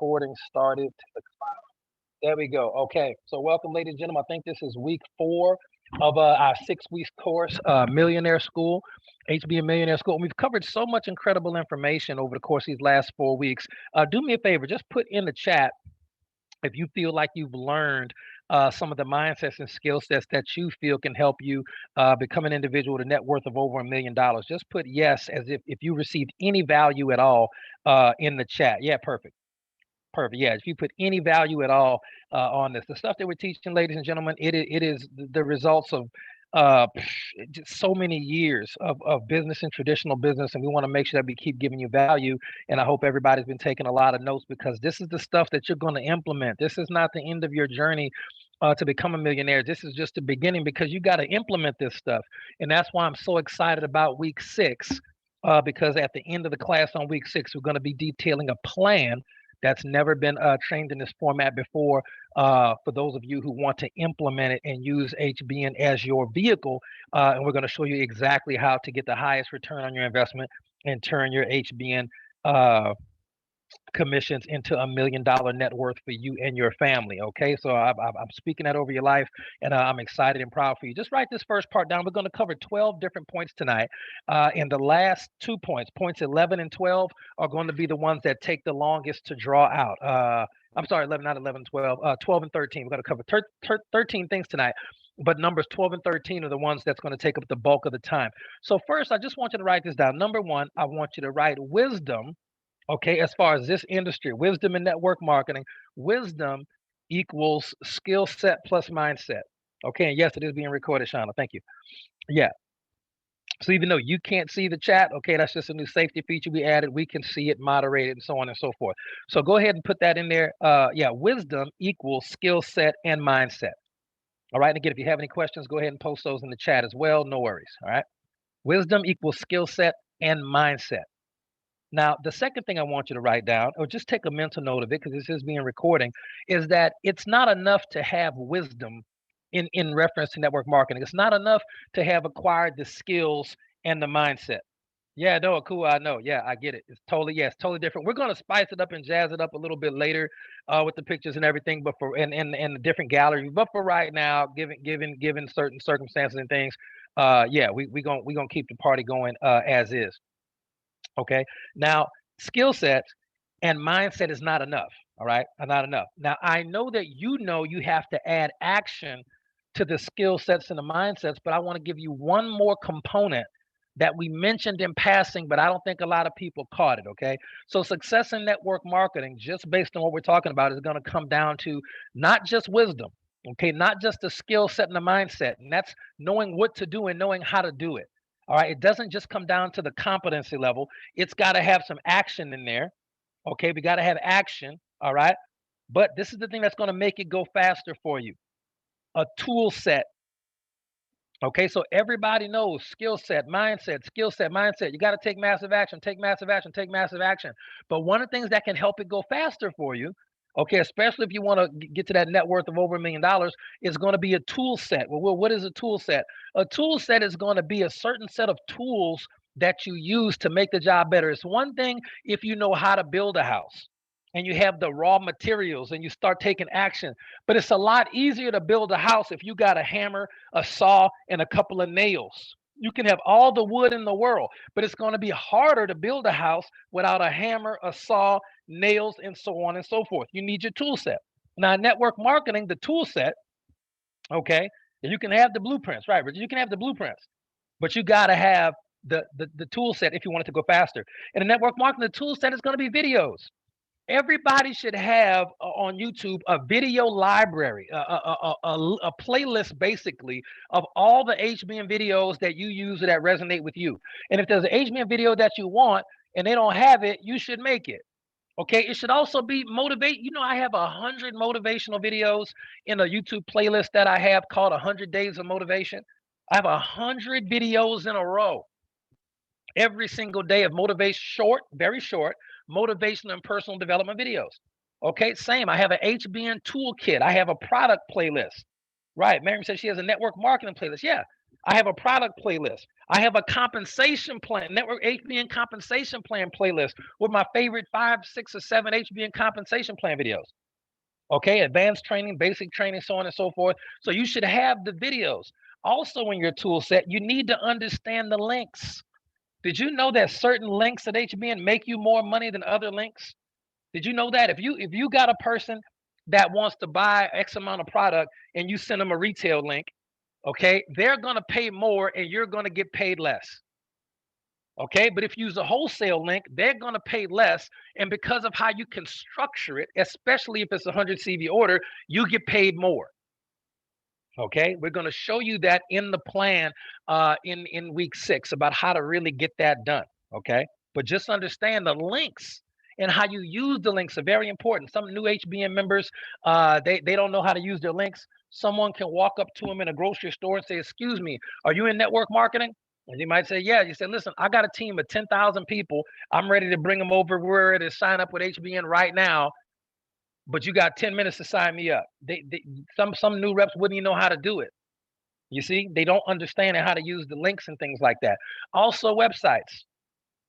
recording started. There we go. Okay. So welcome, ladies and gentlemen. I think this is week 4 of our 6 week course, Millionaire School, HB Millionaire School. And we've covered so much incredible information over the course of these last 4 weeks. Do me a favor, just put in the chat if you feel like you've learned some of the mindsets and skill sets that you feel can help you become an individual with a net worth of over $1 million. Just put yes as if you received any value at all in the chat. Yeah, perfect. Perfect. Yeah, if you put any value at all on this, the stuff that we're teaching, ladies and gentlemen, it is the results of uh, just so many years of business and traditional business, and we want to make sure that we keep giving you value. And I hope everybody's been taking a lot of notes because this is the stuff that you're going to implement. This is not the end of your journey to become a millionaire. This is just the beginning because you got to implement this stuff, and that's why I'm so excited about week 6. Because at the end of the class on week 6, we're going to be detailing a plan that's never been trained in this format before for those of you who want to implement it and use HBN as your vehicle. And we're going to show you exactly how to get the highest return on your investment and turn your HBN commissions into $1 million net worth for you and your family. Okay, so I'm speaking that over your life, and I'm excited and proud for you. Just write this first part down. We're going to cover 12 different points tonight, and the last 2 points, points 11 and 12, are going to be the ones that take the longest to draw out. I'm sorry, 11, not 11, 12, 12 and 13. We're going to cover 13 things tonight, but numbers 12 and 13 are the ones that's going to take up the bulk of the time. So first, I just want you to write this down. Number 1, I want you to write wisdom. Okay, as far as this industry, wisdom in network marketing, wisdom equals skill set plus mindset. Okay, and yes, it is being recorded, Shauna. Thank you. Yeah. So even though you can't see the chat, okay, that's just a new safety feature we added. We can see it, moderate it, and so on and so forth. So go ahead and put that in there. Yeah, wisdom equals skill set and mindset. All right. And again, if you have any questions, go ahead and post those in the chat as well. No worries. All right. Wisdom equals skill set and mindset. Now, the second thing I want you to write down, or just take a mental note of it because this is being recording, is that it's not enough to have wisdom in reference to network marketing. It's not enough to have acquired the skills and the mindset. Yeah, no, cool. I know. Yeah, I get it. It's totally different. We're gonna spice it up and jazz it up a little bit later, with the pictures and everything, but for and the different galleries. But for right now, given certain circumstances and things, yeah, we gonna keep the party going as is. Okay. Now, skill sets and mindset is not enough. All right. Not enough. Now, I know that you have to add action to the skill sets and the mindsets, but I want to give you one more component that we mentioned in passing, but I don't think a lot of people caught it. Okay. So, success in network marketing, just based on what we're talking about, is going to come down to not just wisdom. Okay. Not just the skill set and the mindset. And that's knowing what to do and knowing how to do it. All right. It doesn't just come down to the competency level. It's got to have some action in there. Okay. We got to have action. All right. But this is the thing that's going to make it go faster for you, a tool set. Okay. So everybody knows skill set, mindset. You got to take massive action, take massive action, take massive action. But one of the things that can help it go faster for you, okay, especially if you want to get to that net worth of over $1 million, is going to be a tool set. Well, what is a tool set? A tool set is going to be a certain set of tools that you use to make the job better. It's one thing if you know how to build a house and you have the raw materials and you start taking action, but it's a lot easier to build a house if you got a hammer, a saw, and a couple of nails. You can have all the wood in the world, but it's going to be harder to build a house without a hammer, a saw, nails, and so on and so forth. You need your tool set. Now, network marketing, the tool set, okay, you can have the blueprints, right? But you can have the blueprints, but you got to have the tool set if you want it to go faster. In the network marketing, the tool set is going to be videos. Everybody should have on YouTube a video library, a playlist basically of all the HBM videos that you use that resonate with you. And if there's an HBM video that you want and they don't have it, you should make it. Okay, it should also be motivate. You know, I have 100 motivational videos in a YouTube playlist that I have called 100 Days of Motivation. I have 100 videos in a row every single day of motivation, short, very short, motivational and personal development videos. Okay, same. I have an HBN toolkit. I have a product playlist. Right. Mary said she has a network marketing playlist. Yeah. I have a product playlist. I have a compensation plan, network HBN compensation plan playlist with my favorite 5, 6, or 7 HBN compensation plan videos. Okay, advanced training, basic training, so on and so forth. So you should have the videos. Also in your tool set, you need to understand the links. Did you know that certain links at HBN make you more money than other links? Did you know that if you got a person that wants to buy X amount of product and you send them a retail link, okay, they're going to pay more and you're going to get paid less. Okay, but if you use a wholesale link, they're going to pay less. And because of how you can structure it, especially if it's a 100 CV order, you get paid more. Okay, we're going to show you that in the plan in week 6 about how to really get that done. Okay, but just understand the links and how you use the links are very important. Some new HBN members, they don't know how to use their links. Someone can walk up to them in a grocery store and say, "Excuse me, are you in network marketing?" And you might say, "Yeah." You say, "Listen, I got a team of 10,000 people. I'm ready to bring them over where to sign up with HBN right now. But you got 10 minutes to sign me up." Some new reps wouldn't even know how to do it. You see, they don't understand how to use the links and things like that. Also, websites,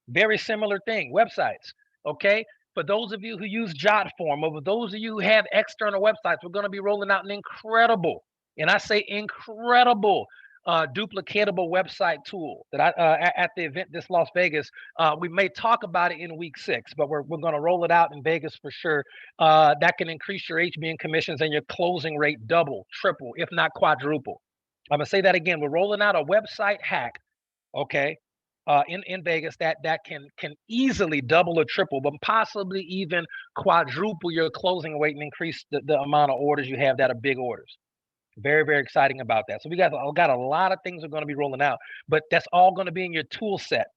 very similar thing. Websites, okay. For those of you who use JotForm, or for those of you who have external websites, we're going to be rolling out an incredible, and I say incredible, duplicatable website tool that at the event this Las Vegas. We may talk about it in week 6, but we're going to roll it out in Vegas for sure. That can increase your HBN commissions and your closing rate double, triple, if not quadruple. I'm gonna say that again. We're rolling out a website hack, okay, in Vegas that can easily double or triple, but possibly even quadruple your closing rate and increase the amount of orders you have that are big orders. Very, very exciting about that. So we got a lot of things we're going to be rolling out, but that's all going to be in your tool set.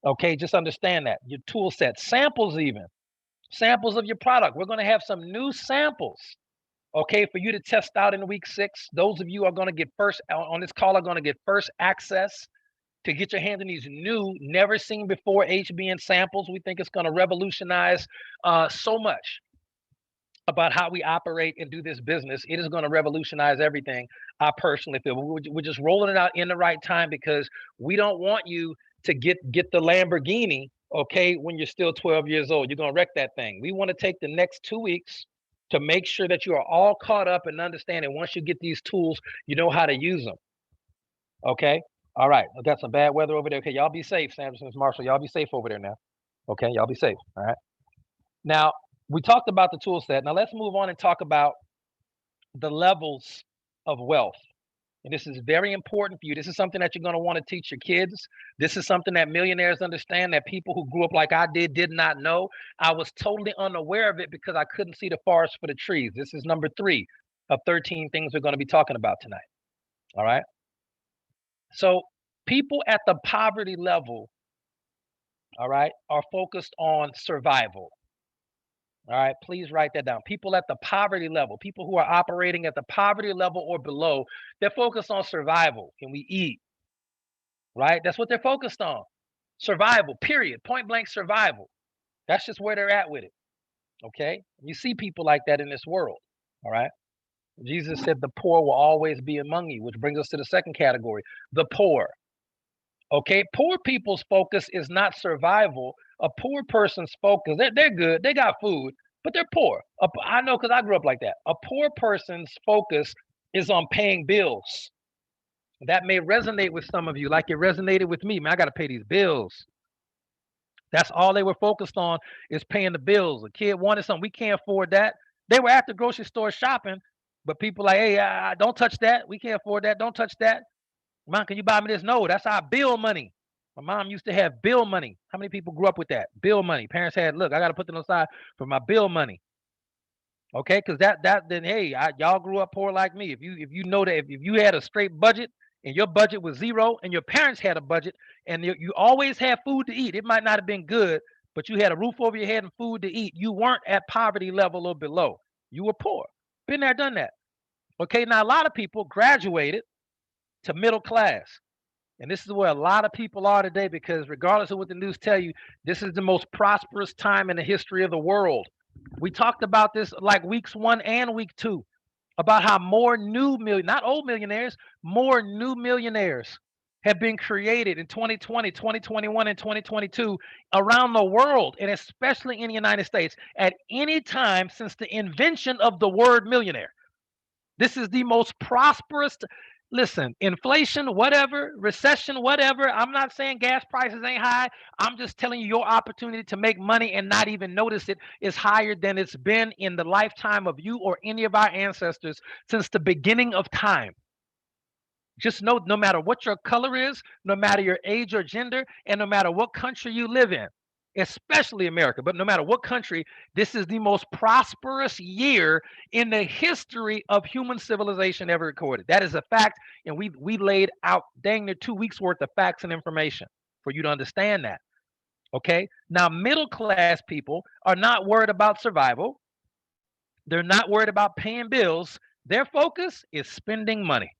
Okay, just understand that your tool set, samples, even samples of your product. We're going to have some new samples. Okay, for you to test out in week 6. Those of you are going to get first on this call are going to get first access to get your hands on these new, never seen before HBN samples. We think it's going to revolutionize so much about how we operate and do this business. It is going to revolutionize everything. I personally feel we're just rolling it out in the right time because we don't want you to get the Lamborghini, okay, when you're still 12 years old. You're going to wreck that thing. We want to take the next 2 weeks to make sure that you are all caught up and understanding. Once you get these tools, you know how to use them. Okay. All right. I got some bad weather over there. Okay. Y'all be safe, Sanderson, Marshall. Y'all be safe over there now. Okay. Y'all be safe. All right. Now, we talked about the tool set. Now, let's move on and talk about the levels of wealth. And this is very important for you. This is something that you're going to want to teach your kids. This is something that millionaires understand, that people who grew up like I did not know. I was totally unaware of it because I couldn't see the forest for the trees. This is number 3 of 13 things we're going to be talking about tonight. All right. So people at the poverty level, all right, are focused on survival. All right, please write that down. People at the poverty level, people who are operating at the poverty level or below, they're focused on survival. Can we eat? Right? That's what they're focused on. Survival, period. Point blank survival. That's just where they're at with it. Okay? You see people like that in this world. All right? Jesus said the poor will always be among you, which brings us to the second category, the poor. Okay? Poor people's focus is not survival. A poor person's focus, they're good, they got food, but they're poor. I know because I grew up like that. A poor person's focus is on paying bills. That may resonate with some of you like it resonated with me. Man, I got to pay these bills. That's all they were focused on, is paying the bills. A kid wanted something. We can't afford that. They were at the grocery store shopping, but people like, hey, don't touch that. We can't afford that. Don't touch that. Mom, can you buy me this? No, that's our bill money. My mom used to have bill money. How many people grew up with that? Bill money. Parents had, look, I got to put them aside for my bill money. Okay, because then hey, y'all grew up poor like me. If you know that if you had a straight budget and your budget was 0 and your parents had a budget and you always had food to eat, it might not have been good, but you had a roof over your head and food to eat. You weren't at poverty level or below. You were poor. Been there, done that. Okay, now a lot of people graduated to middle class. And this is where a lot of people are today, because regardless of what the news tell you, this is the most prosperous time in the history of the world. We talked about this like weeks 1 and week 2 about how more not old millionaires, more new millionaires have been created in 2020, 2021, and 2022 around the world, and especially in the United States, at any time since the invention of the word millionaire. This is the most prosperous. Listen, inflation, whatever, recession, whatever. I'm not saying gas prices ain't high. I'm just telling you your opportunity to make money and not even notice it is higher than it's been in the lifetime of you or any of our ancestors since the beginning of time. Just know no matter what your color is, no matter your age or gender, and no matter what country you live in, especially America, but no matter what country, this is the most prosperous year in the history of human civilization ever recorded. That is a fact, and we laid out dang near 2 weeks worth of facts and information for you to understand that. Okay? Now, middle class people are not worried about survival. They're not worried about paying bills. Their focus is spending money.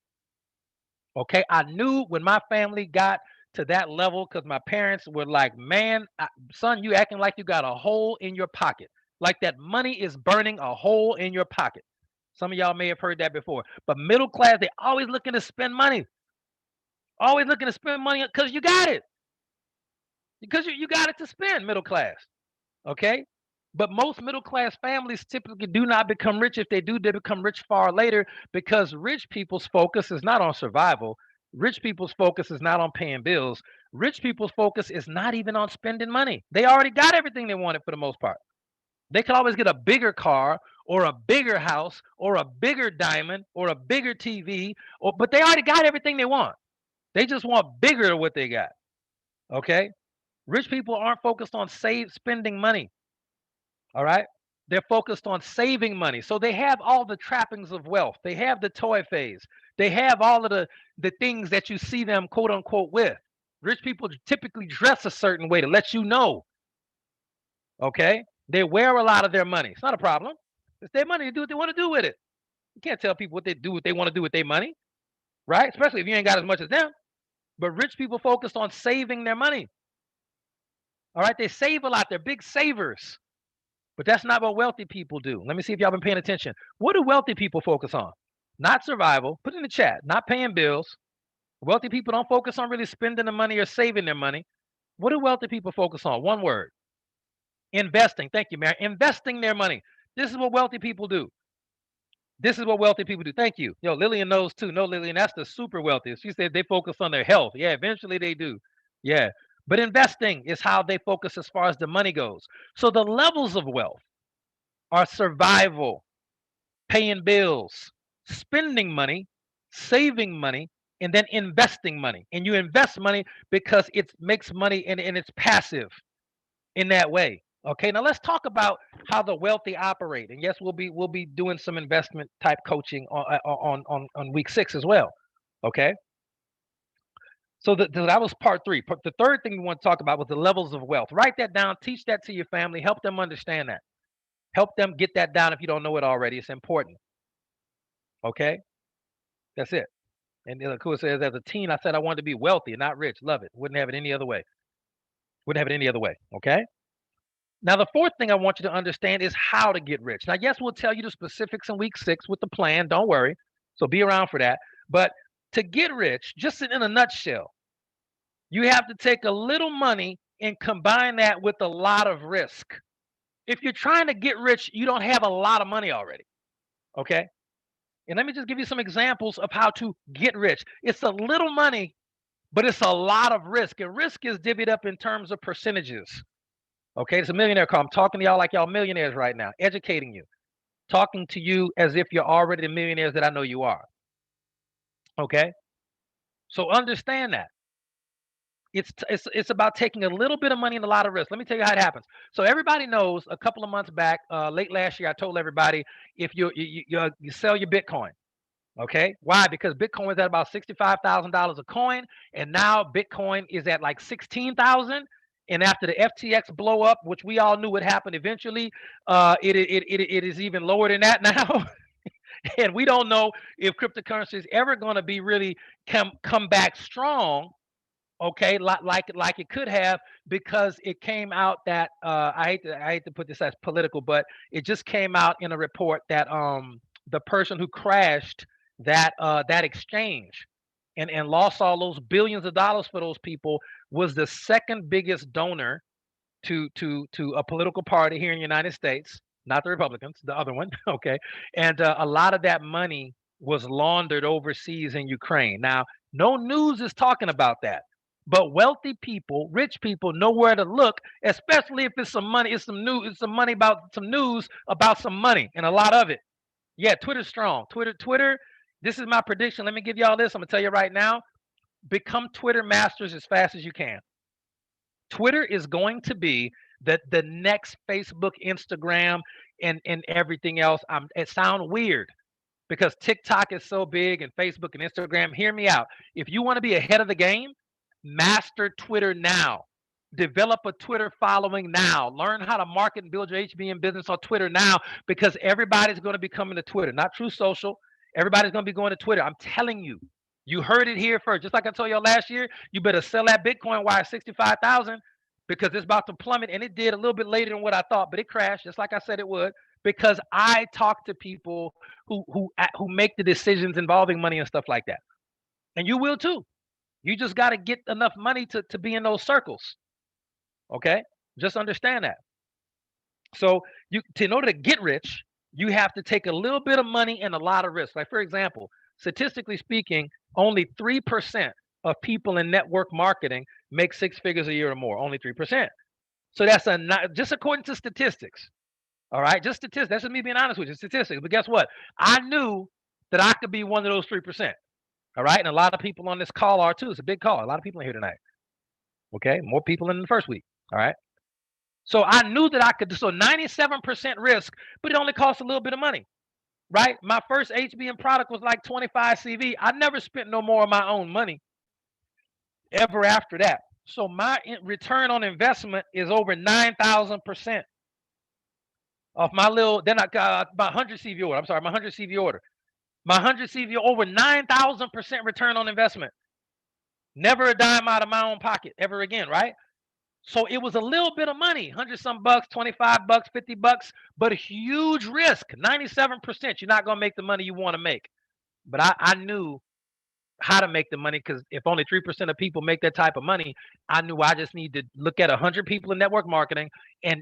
Okay, I knew when my family got to that level because my parents were like, man, son, you acting like you got a hole in your pocket. Like that money is burning a hole in your pocket. Some of y'all may have heard that before. But middle class, they always looking to spend money. Always looking to spend money because you got it. Because you got it to spend, middle class. Okay? But most middle class families typically do not become rich. If they do, they become rich far later because rich people's focus is not on survival. Rich people's focus is not on paying bills. Rich people's focus is not even on spending money. They already got everything they wanted for the most part. They could always get a bigger car or a bigger house or a bigger diamond or a bigger TV, but they already got everything they want. They just want bigger than what they got. Okay? Rich people aren't focused on spending money. All right. They're focused on saving money. So they have all the trappings of wealth. They have the toy phase. They have all of the things that you see them quote unquote with. Rich people typically dress a certain way to let you know. Okay. They wear a lot of their money. It's not a problem. It's their money. They do what they want to do with it. You can't tell people what they want to do with their money, right? Especially if you ain't got as much as them. But rich people focused on saving their money. All right. They save a lot. They're big savers. But that's not what wealthy people do. Let me see if y'all been paying attention. What do wealthy people focus on? Not survival. Put it in the chat. Not paying bills. Wealthy people don't focus on really spending the money or saving their money. What do wealthy people focus on? One word. Investing. Thank you, Mary. Investing their money. This is what wealthy people do. This is what wealthy people do. Thank you. Yo, Lillian knows too. No, Lillian, that's the super wealthy. She said they focus on their health. Yeah, eventually they do. Yeah. But investing is how they focus as far as the money goes. So the levels of wealth are survival, paying bills, spending money, saving money, and then investing money. And you invest money because it makes money and it's passive in that way. Okay, now let's talk about how the wealthy operate. And yes, we'll be doing some investment type coaching on week 6 as well. Okay. So that was part 3. The third thing we want to talk about was the levels of wealth. Write that down, teach that to your family, help them understand that. Help them get that down if you don't know it already. It's important. Okay? That's it. And Kua says, as a teen, I said I wanted to be wealthy, not rich. Love it. Wouldn't have it any other way. Wouldn't have it any other way. Okay? Now, the fourth thing I want you to understand is how to get rich. Now, yes, we'll tell you the specifics in week 6 with the plan. Don't worry. So be around for that. But to get rich, just in a nutshell, you have to take a little money and combine that with a lot of risk. If you're trying to get rich, you don't have a lot of money already. Okay? And let me just give you some examples of how to get rich. It's a little money, but it's a lot of risk. And risk is divvied up in terms of percentages. Okay, it's a millionaire call. I'm talking to y'all like y'all millionaires right now, educating you, talking to you as if you're already the millionaires that I know you are. Okay, so understand that. It's about taking a little bit of money and a lot of risk. Let me tell you how it happens. So everybody knows a couple of months back, late last year, I told everybody if you sell your Bitcoin. Okay, why? Because Bitcoin is at about $65,000 a coin, and now Bitcoin is at like 16,000. And after the FTX blow up, which we all knew would happen eventually, it is even lower than that now. And we don't know if cryptocurrency is ever going to be really come back strong. Okay, like it could have, because it came out that I hate to put this as political, but it just came out in a report that the person who crashed that exchange and lost all those billions of dollars for those people was the second biggest donor to a political party here in the United States, not the Republicans, the other one, okay? And a lot of that money was laundered overseas in Ukraine. Now, no news is talking about that, but wealthy people, rich people, know where to look, especially if it's some money, it's some news, it's some money about some news about some money, and a lot of it. Yeah, Twitter's strong. Twitter. This is my prediction. Let me give y'all this. I'm gonna tell you right now. Become Twitter masters as fast as you can. Twitter is going to be the next Facebook, Instagram, and everything else. It sounds weird because TikTok is so big and Facebook and Instagram. Hear me out. If you want to be ahead of the game, master Twitter now. Develop a Twitter following now. Learn how to market and build your HBM business on Twitter now because everybody's going to be coming to Twitter, not True Social. Everybody's going to be going to Twitter. I'm telling you. You heard it here first. Just like I told y'all last year, you better sell that Bitcoin while it's 65,000 because it's about to plummet. And it did a little bit later than what I thought, but it crashed just like I said it would because I talk to people who make the decisions involving money and stuff like that. And you will too. You just got to get enough money to be in those circles. Okay? Just understand that. So in order to get rich, you have to take a little bit of money and a lot of risk. Like for example, statistically speaking, only 3% of people in network marketing make six figures a year or more. Only 3%. So that's just according to statistics. All right, just statistics. That's just me being honest with you. Statistics. But guess what? I knew that I could be one of those 3%. All right, and a lot of people on this call are too. It's a big call. A lot of people in here tonight. Okay, more people than the first week. All right. So I knew that I could do so 97% risk, but it only costs a little bit of money, right? My first HBM product was like 25 CV. I never spent no more of my own money ever after that. So my return on investment is over 9,000% of my little, then I got my 100 CV order. I'm sorry, my 100 CV order. My 100 CV over 9,000% return on investment. Never a dime out of my own pocket ever again, right? So it was a little bit of money, 100 some bucks, 25 bucks, 50 bucks, but a huge risk, 97%. You're not going to make the money you want to make. But I knew how to make the money because if only 3% of people make that type of money, I knew I just need to look at 100 people in network marketing and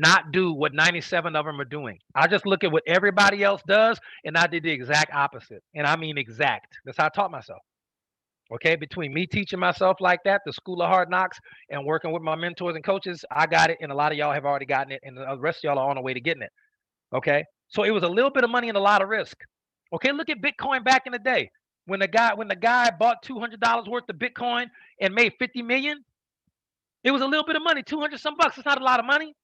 not do what 97 of them are doing. I just look at what everybody else does and I did the exact opposite. And I mean exact. That's how I taught myself. Okay, between me teaching myself like that, the school of hard knocks, and working with my mentors and coaches, I got it, and a lot of y'all have already gotten it, and the rest of y'all are on the way to getting it. Okay, so it was a little bit of money and a lot of risk. Okay, look at Bitcoin back in the day when the guy bought $200 worth of Bitcoin and made 50 million. It was a little bit of money, 200 some bucks. It's not a lot of money,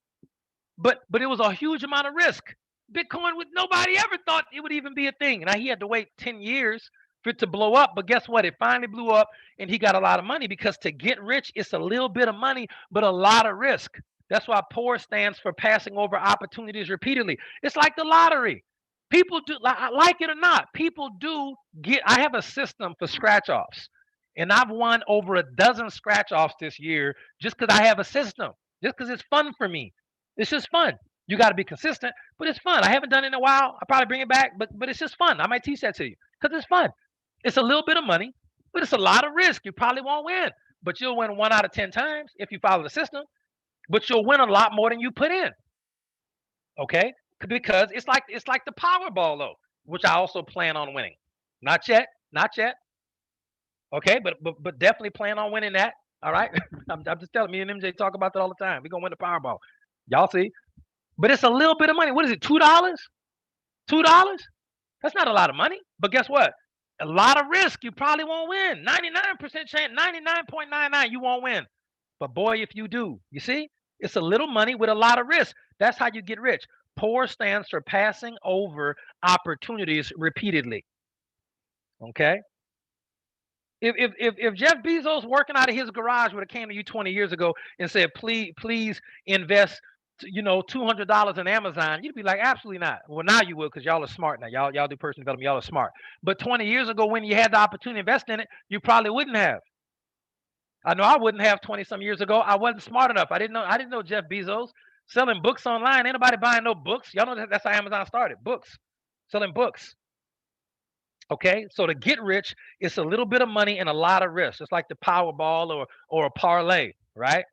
but it was a huge amount of risk. Bitcoin, with nobody ever thought it would even be a thing. Now he had to wait 10 years for it to blow up, but guess what? It finally blew up and he got a lot of money because to get rich, it's a little bit of money, but a lot of risk. That's why POUR stands for passing over opportunities repeatedly. It's like the lottery. People do, like it or not, people do get, I have a system for scratch offs and I've won over a dozen scratch offs this year just because I have a system, just because it's fun for me. It's just fun. You got to be consistent, but it's fun. I haven't done it in a while. I'll probably bring it back, but it's just fun. I might teach that to you because it's fun. It's a little bit of money, but it's a lot of risk. You probably won't win, but you'll win 1 out of 10 times if you follow the system, but you'll win a lot more than you put in. Okay? Because it's like the Powerball though, which I also plan on winning. Not yet, not yet. Okay, but definitely plan on winning that. All right. I'm just telling me and MJ talk about that all the time. We're gonna win the Powerball. Y'all see? But it's a little bit of money. What is it? $2? $2? That's not a lot of money. But guess what? A lot of risk. You probably won't win. 99% chance, 99.99, you won't win. But boy, if you do, you see, it's a little money with a lot of risk. That's how you get rich. POUR stands for passing over opportunities repeatedly. Okay. If Jeff Bezos working out of his garage would have came to you 20 years ago and said, please invest, $200 in Amazon, you'd be like, absolutely not. Well, now you will because y'all are smart now. Y'all do personal development. Y'all are smart. But 20 years ago, when you had the opportunity to invest in it, you probably wouldn't have. I know I wouldn't have 20 some years ago. I wasn't smart enough. I didn't know Jeff Bezos selling books online. Ain't nobody buying no books. Y'all know that's how Amazon started. Books. selling books. Okay, so to get rich, it's a little bit of money and a lot of risk. It's like the Powerball or a parlay, right?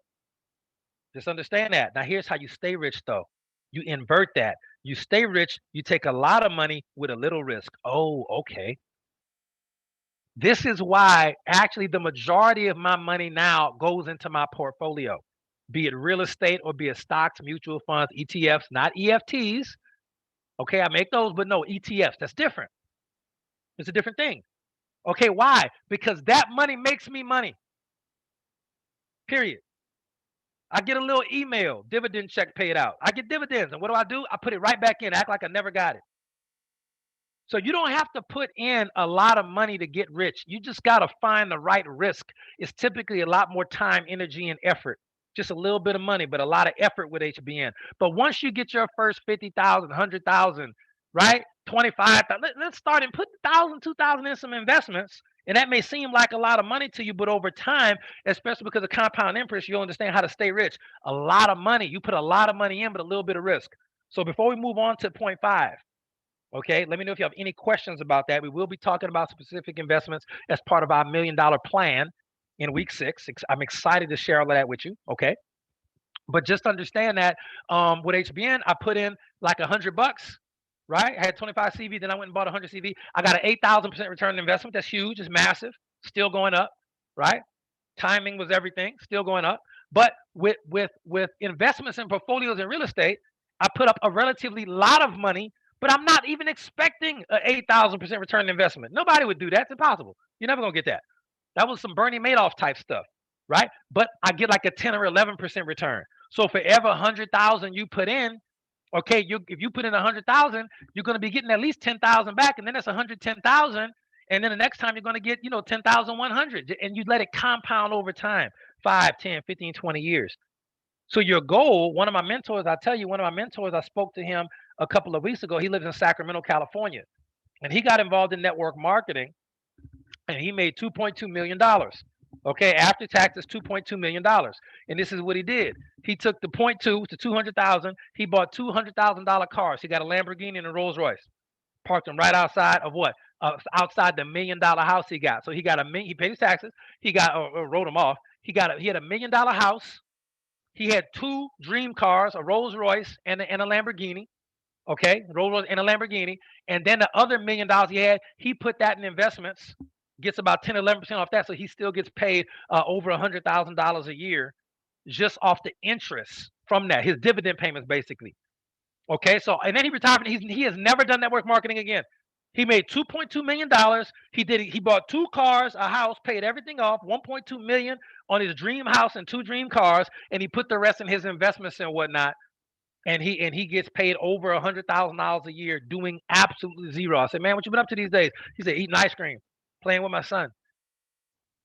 Just understand that. Now, here's how you stay rich, though. You invert that. You stay rich. You take a lot of money with a little risk. Oh, okay. This is why actually the majority of my money now goes into my portfolio, be it real estate or be it stocks, mutual funds, ETFs, not EFTs. Okay, I make those, but no ETFs. That's different. It's a different thing. Okay, why? Because that money makes me money. Period. I get a little email, dividend check paid out. I get dividends, and what do? I put it right back in, act like I never got it. So you don't have to put in a lot of money to get rich. You just got to find the right risk. It's typically a lot more time, energy, and effort. Just a little bit of money, but a lot of effort with HBN. But once you get your first 50,000, 100,000, right? 25,000, let's start and put 1,000, 2,000 in some investments. And that may seem like a lot of money to you, but over time, especially because of compound interest, you'll understand how to stay rich. A lot of money. You put a lot of money in, but a little bit of risk. So before we move on to point 5, okay, let me know if you have any questions about that. We will be talking about specific investments as part of our $1 million plan in week 6. I'm excited to share all of that with you. Okay, but just understand that with HBN, I put in like $100, right? I had 25 CV, then I went and bought 100 CV. I got an 8,000% return on investment. That's huge. It's massive. Still going up, right? Timing was everything. Still going up. But with investments and portfolios in real estate, I put up a relatively lot of money, but I'm not even expecting an 8,000% return on investment. Nobody would do that. It's impossible. You're never gonna get that. That was some Bernie Madoff type stuff, right? But I get like a 10 or 11% return. So for every 100,000 you put in, okay, if you put in 100,000, you're gonna be getting at least 10,000 back, and then that's 110,000. And then the next time you're going to get, 10,100, and you let it compound over time, 5, 10, 15, 20 years. So your goal, one of my mentors, I spoke to him a couple of weeks ago. He lives in Sacramento, California, and he got involved in network marketing, and he made $2.2 million. Okay, after taxes, $2.2 million. And this is what he did. He took the 0.2 to 200,000. He bought $200,000 cars. He got a Lamborghini and a Rolls Royce. Parked them right outside of what? Outside the $1 million house he got. So he got he paid his taxes. He got or wrote them off. He had a $1 million house. He had 2 dream cars, a Rolls Royce and a Lamborghini. Okay, Rolls Royce and a Lamborghini. And then the other $1 million he had, he put that in investments. Gets about 10, 11% off that, so he still gets paid over $100,000 a year just off the interest from that. His dividend payments, basically. Okay, so and then he retired. He has never done network marketing again. He made $2.2 million. He bought 2 cars, a house, paid everything off, $1.2 million on his dream house and 2 dream cars, and he put the rest in his investments and whatnot. And he gets paid over $100,000 a year doing absolutely zero. I said, man, what you been up to these days? He said, eating ice cream, playing with my son.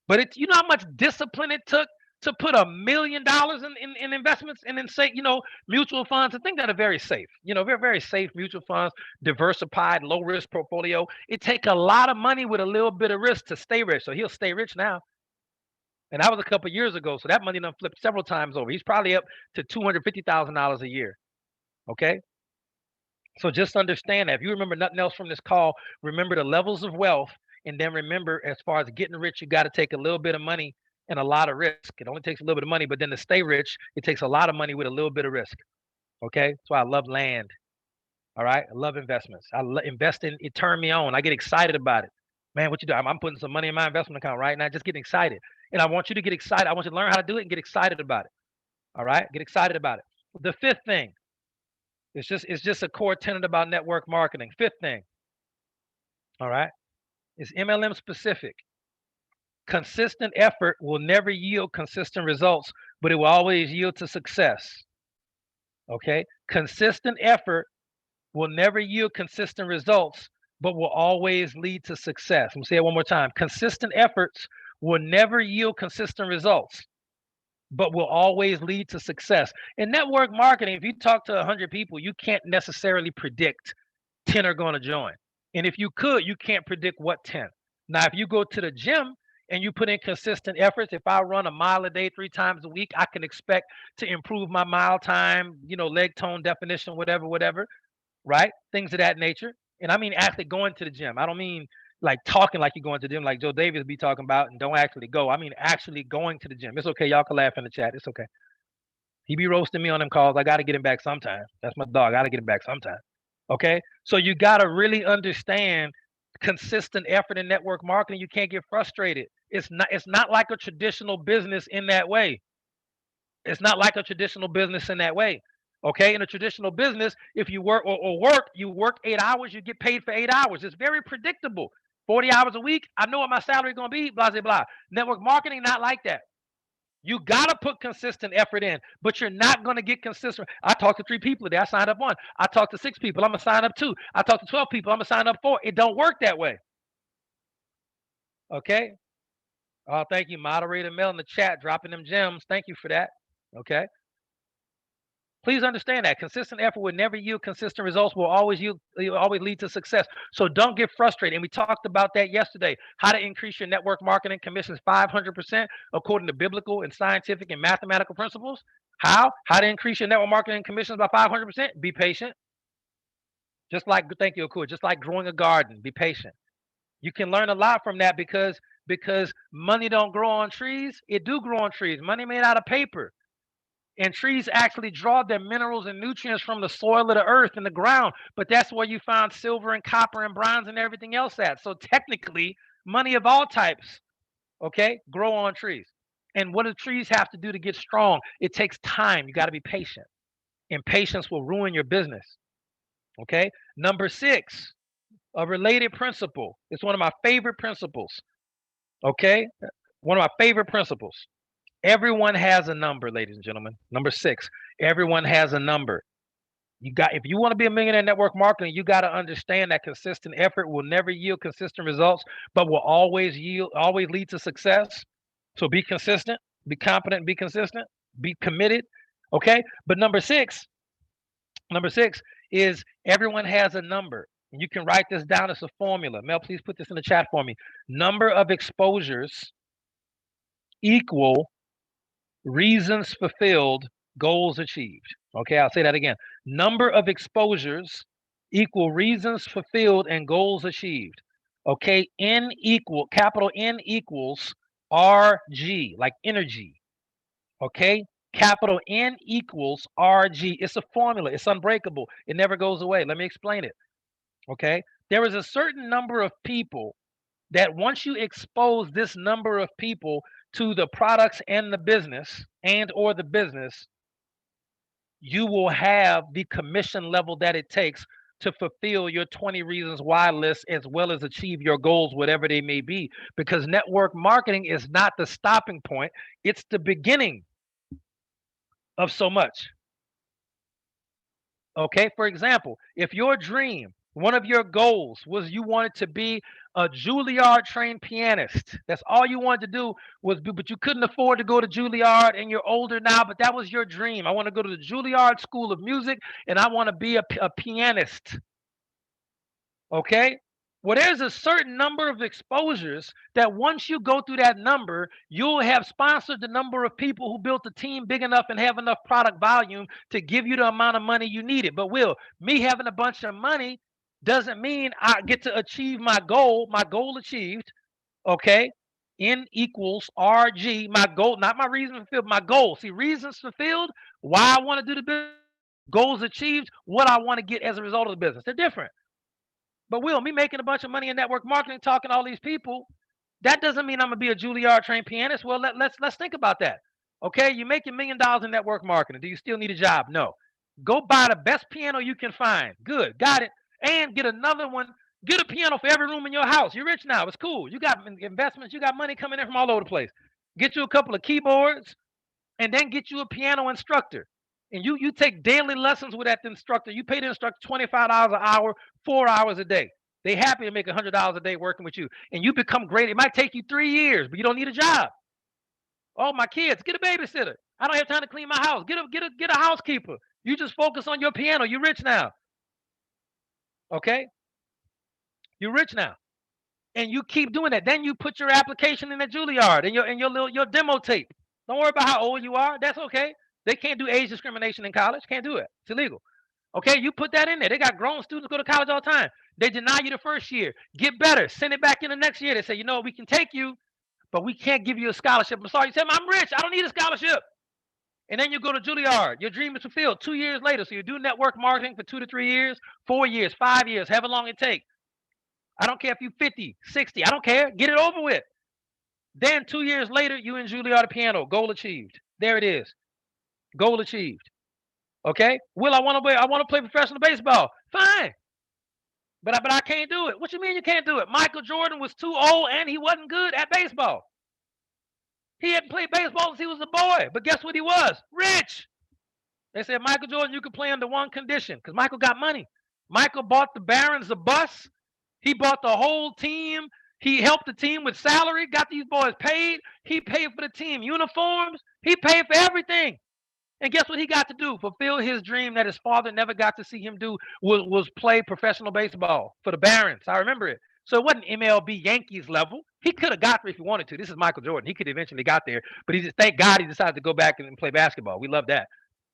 But it's how much discipline it took to put $1 million in investments, and then say, mutual funds, I think that are very safe, very, very safe mutual funds, diversified, low risk portfolio. It take a lot of money with a little bit of risk to stay rich. So he'll stay rich now. And that was a couple of years ago. So that money done flipped several times over. He's probably up to $250,000 a year. Okay. So just understand that if you remember nothing else from this call, remember the levels of wealth. And then remember, as far as getting rich, you got to take a little bit of money and a lot of risk. It only takes a little bit of money, but then to stay rich, it takes a lot of money with a little bit of risk. Okay, that's why I love land. All right, I love investments. Investing. It turned me on. I get excited about it. Man, what you do? I'm putting some money in my investment account right now, just getting excited. And I want you to get excited. I want you to learn how to do it and get excited about it. All right, get excited about it. The 5th thing. It's just a core tenet about network marketing. 5th thing. All right, it's MLM specific. Consistent effort will never yield consistent results, but it will always yield to success. Okay? Consistent effort will never yield consistent results, but will always lead to success. I'm going to say it one more time. Consistent efforts will never yield consistent results, but will always lead to success. In network marketing, if you talk to 100 people, you can't necessarily predict 10 are going to join. And if you could, you can't predict what 10. Now, if you go to the gym and you put in consistent efforts, if I run a mile a day 3 times a week, I can expect to improve my mile time, leg tone, definition, whatever, right? Things of that nature. And I mean actually going to the gym. I don't mean like talking like you're going to the gym, like Joe Davis be talking about, and don't actually go. I mean actually going to the gym. It's okay. Y'all can laugh in the chat. It's okay. He be roasting me on them calls. I got to get him back sometime. That's my dog. I got to get him back sometime. Okay. So you got to really understand consistent effort in network marketing. You can't get frustrated. It's not like a traditional business in that way. It's not like a traditional business in that way. Okay. In a traditional business, if you work you work 8 hours, you get paid for 8 hours. It's very predictable. 40 hours a week. I know what my salary is going to be, blah, blah, blah. Network marketing, not like that. You got to put consistent effort in, but you're not going to get consistent. I talked to 3 people today. I signed up 1. I talked to 6 people. I'm going to sign up 2. I talked to 12 people. I'm going to sign up 4. It don't work that way. Okay. Oh, thank you, moderator Mel in the chat, dropping them gems. Thank you for that. Okay. Please understand that consistent effort will never yield consistent results. Will always lead to success. So don't get frustrated. And we talked about that yesterday. How to increase your network marketing commissions 500% according to biblical and scientific and mathematical principles. How? How to increase your network marketing commissions by 500%? Be patient. Just like thank you, Akua. Just like growing a garden. Be patient. You can learn a lot from that because money don't grow on trees. It do grow on trees. Money made out of paper. And trees actually draw their minerals and nutrients from the soil of the earth and the ground. But that's where you find silver and copper and bronze and everything else at. So technically, money of all types, okay, grow on trees. And what do trees have to do to get strong? It takes time. You got to be patient. And patience will ruin your business. Okay. Number 6, a related principle. It's one of my favorite principles. Okay. One of my favorite principles. Everyone has a number, ladies and gentlemen. Number 6, everyone has a number. If you want to be a millionaire network marketing, you got to understand that consistent effort will never yield consistent results, but will always lead to success. So be consistent, be competent, be consistent, be committed. Okay. But number six is everyone has a number. And you can write this down as a formula. Mel, please put this in the chat for me. Number of exposures equal reasons fulfilled, goals achieved. Okay, I'll say that again. Number of exposures equal reasons fulfilled and goals achieved. Okay, capital N equals RG, like energy. Okay, capital N equals RG. It's a formula. It's unbreakable. It never goes away. Let me explain it. Okay, there is a certain number of people that once you expose this number of people to the products and the business or the business, you will have the commission level that it takes to fulfill your 20 reasons why list as well as achieve your goals, whatever they may be. Because network marketing is not the stopping point. It's the beginning of so much. Okay, for example, if your dream, one of your goals was you wanted to be a Juilliard trained pianist. That's all you wanted to do but you couldn't afford to go to Juilliard and you're older now, but that was your dream. I want to go to the Juilliard School of Music and I want to be a pianist. Okay? Well, there's a certain number of exposures that once you go through that number, you'll have sponsored the number of people who built a team big enough and have enough product volume to give you the amount of money you needed. But me having a bunch of money doesn't mean I get to achieve my goal achieved. Okay. N equals RG, my goal, not my reason fulfilled, my goal. See, reasons fulfilled, why I want to do the business, goals achieved, what I want to get as a result of the business. They're different. But me making a bunch of money in network marketing, talking to all these people, that doesn't mean I'm gonna be a Juilliard trained pianist. Well, let's think about that. Okay, you make $1 million in network marketing. Do you still need a job? No. Go buy the best piano you can find. Good, got it. And get another one. Get a piano for every room in your house. You're rich now. It's cool. You got investments. You got money coming in from all over the place. Get you a couple of keyboards, and then get you a piano instructor. And you take daily lessons with that instructor. You pay the instructor $25 an hour, 4 hours a day. They happy to make $100 a day working with you. And you become great. It might take you 3 years, but you don't need a job. Oh, my kids, get a babysitter. I don't have time to clean my house. Get a housekeeper. You just focus on your piano. You're rich now. Okay? You're rich now. And you keep doing that. Then you put your application in the Juilliard and your demo tape. Don't worry about how old you are. That's okay. They can't do age discrimination in college. Can't do it. It's illegal. Okay, you put that in there. They got grown students go to college all the time. They deny you the first year. Get better. Send it back in the next year. They say, you know, we can take you, but we can't give you a scholarship. I'm sorry. You say, I'm rich. I don't need a scholarship. And then you go to Juilliard. Your dream is fulfilled 2 years later. So you do network marketing for 2 to 3 years, 4 years, 5 years, however long it takes. I don't care if you're 50, 60. I don't care. Get it over with. Then 2 years later, you in Juilliard piano. Goal achieved. There it is. Goal achieved. Okay. Will, I want to play professional baseball. Fine. But I can't do it. What you mean you can't do it? Michael Jordan was too old and he wasn't good at baseball. He hadn't played baseball since he was a boy. But guess what he was? Rich. They said, Michael Jordan, you can play under one condition, because Michael got money. Michael bought the Barons a bus. He bought the whole team. He helped the team with salary, got these boys paid. He paid for the team uniforms. He paid for everything. And guess what he got to do? Fulfill his dream that his father never got to see him do, was play professional baseball for the Barons. I remember it. So it wasn't MLB Yankees level. He could have got there if he wanted to. This is Michael Jordan. He could eventually got there, but thank God he decided to go back and play basketball. We love that.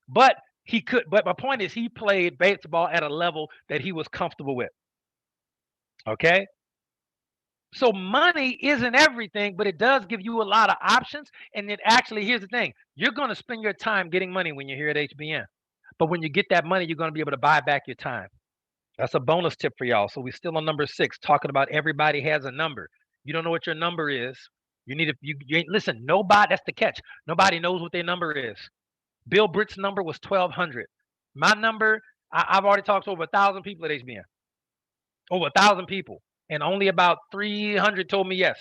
But my point is, he played baseball at a level that he was comfortable with. Okay. So money isn't everything, but it does give you a lot of options. And it actually, here's the thing, you're going to spend your time getting money when you're here at HBN. But when you get that money, you're going to be able to buy back your time. That's a bonus tip for y'all. So we're still on number 6, talking about everybody has a number. You don't know what your number is. You need to, listen, nobody, that's the catch. Nobody knows what their number is. Bill Britt's number was 1,200. My number, I've already talked to over 1,000 people at HBN. Over 1,000 people. And only about 300 told me yes.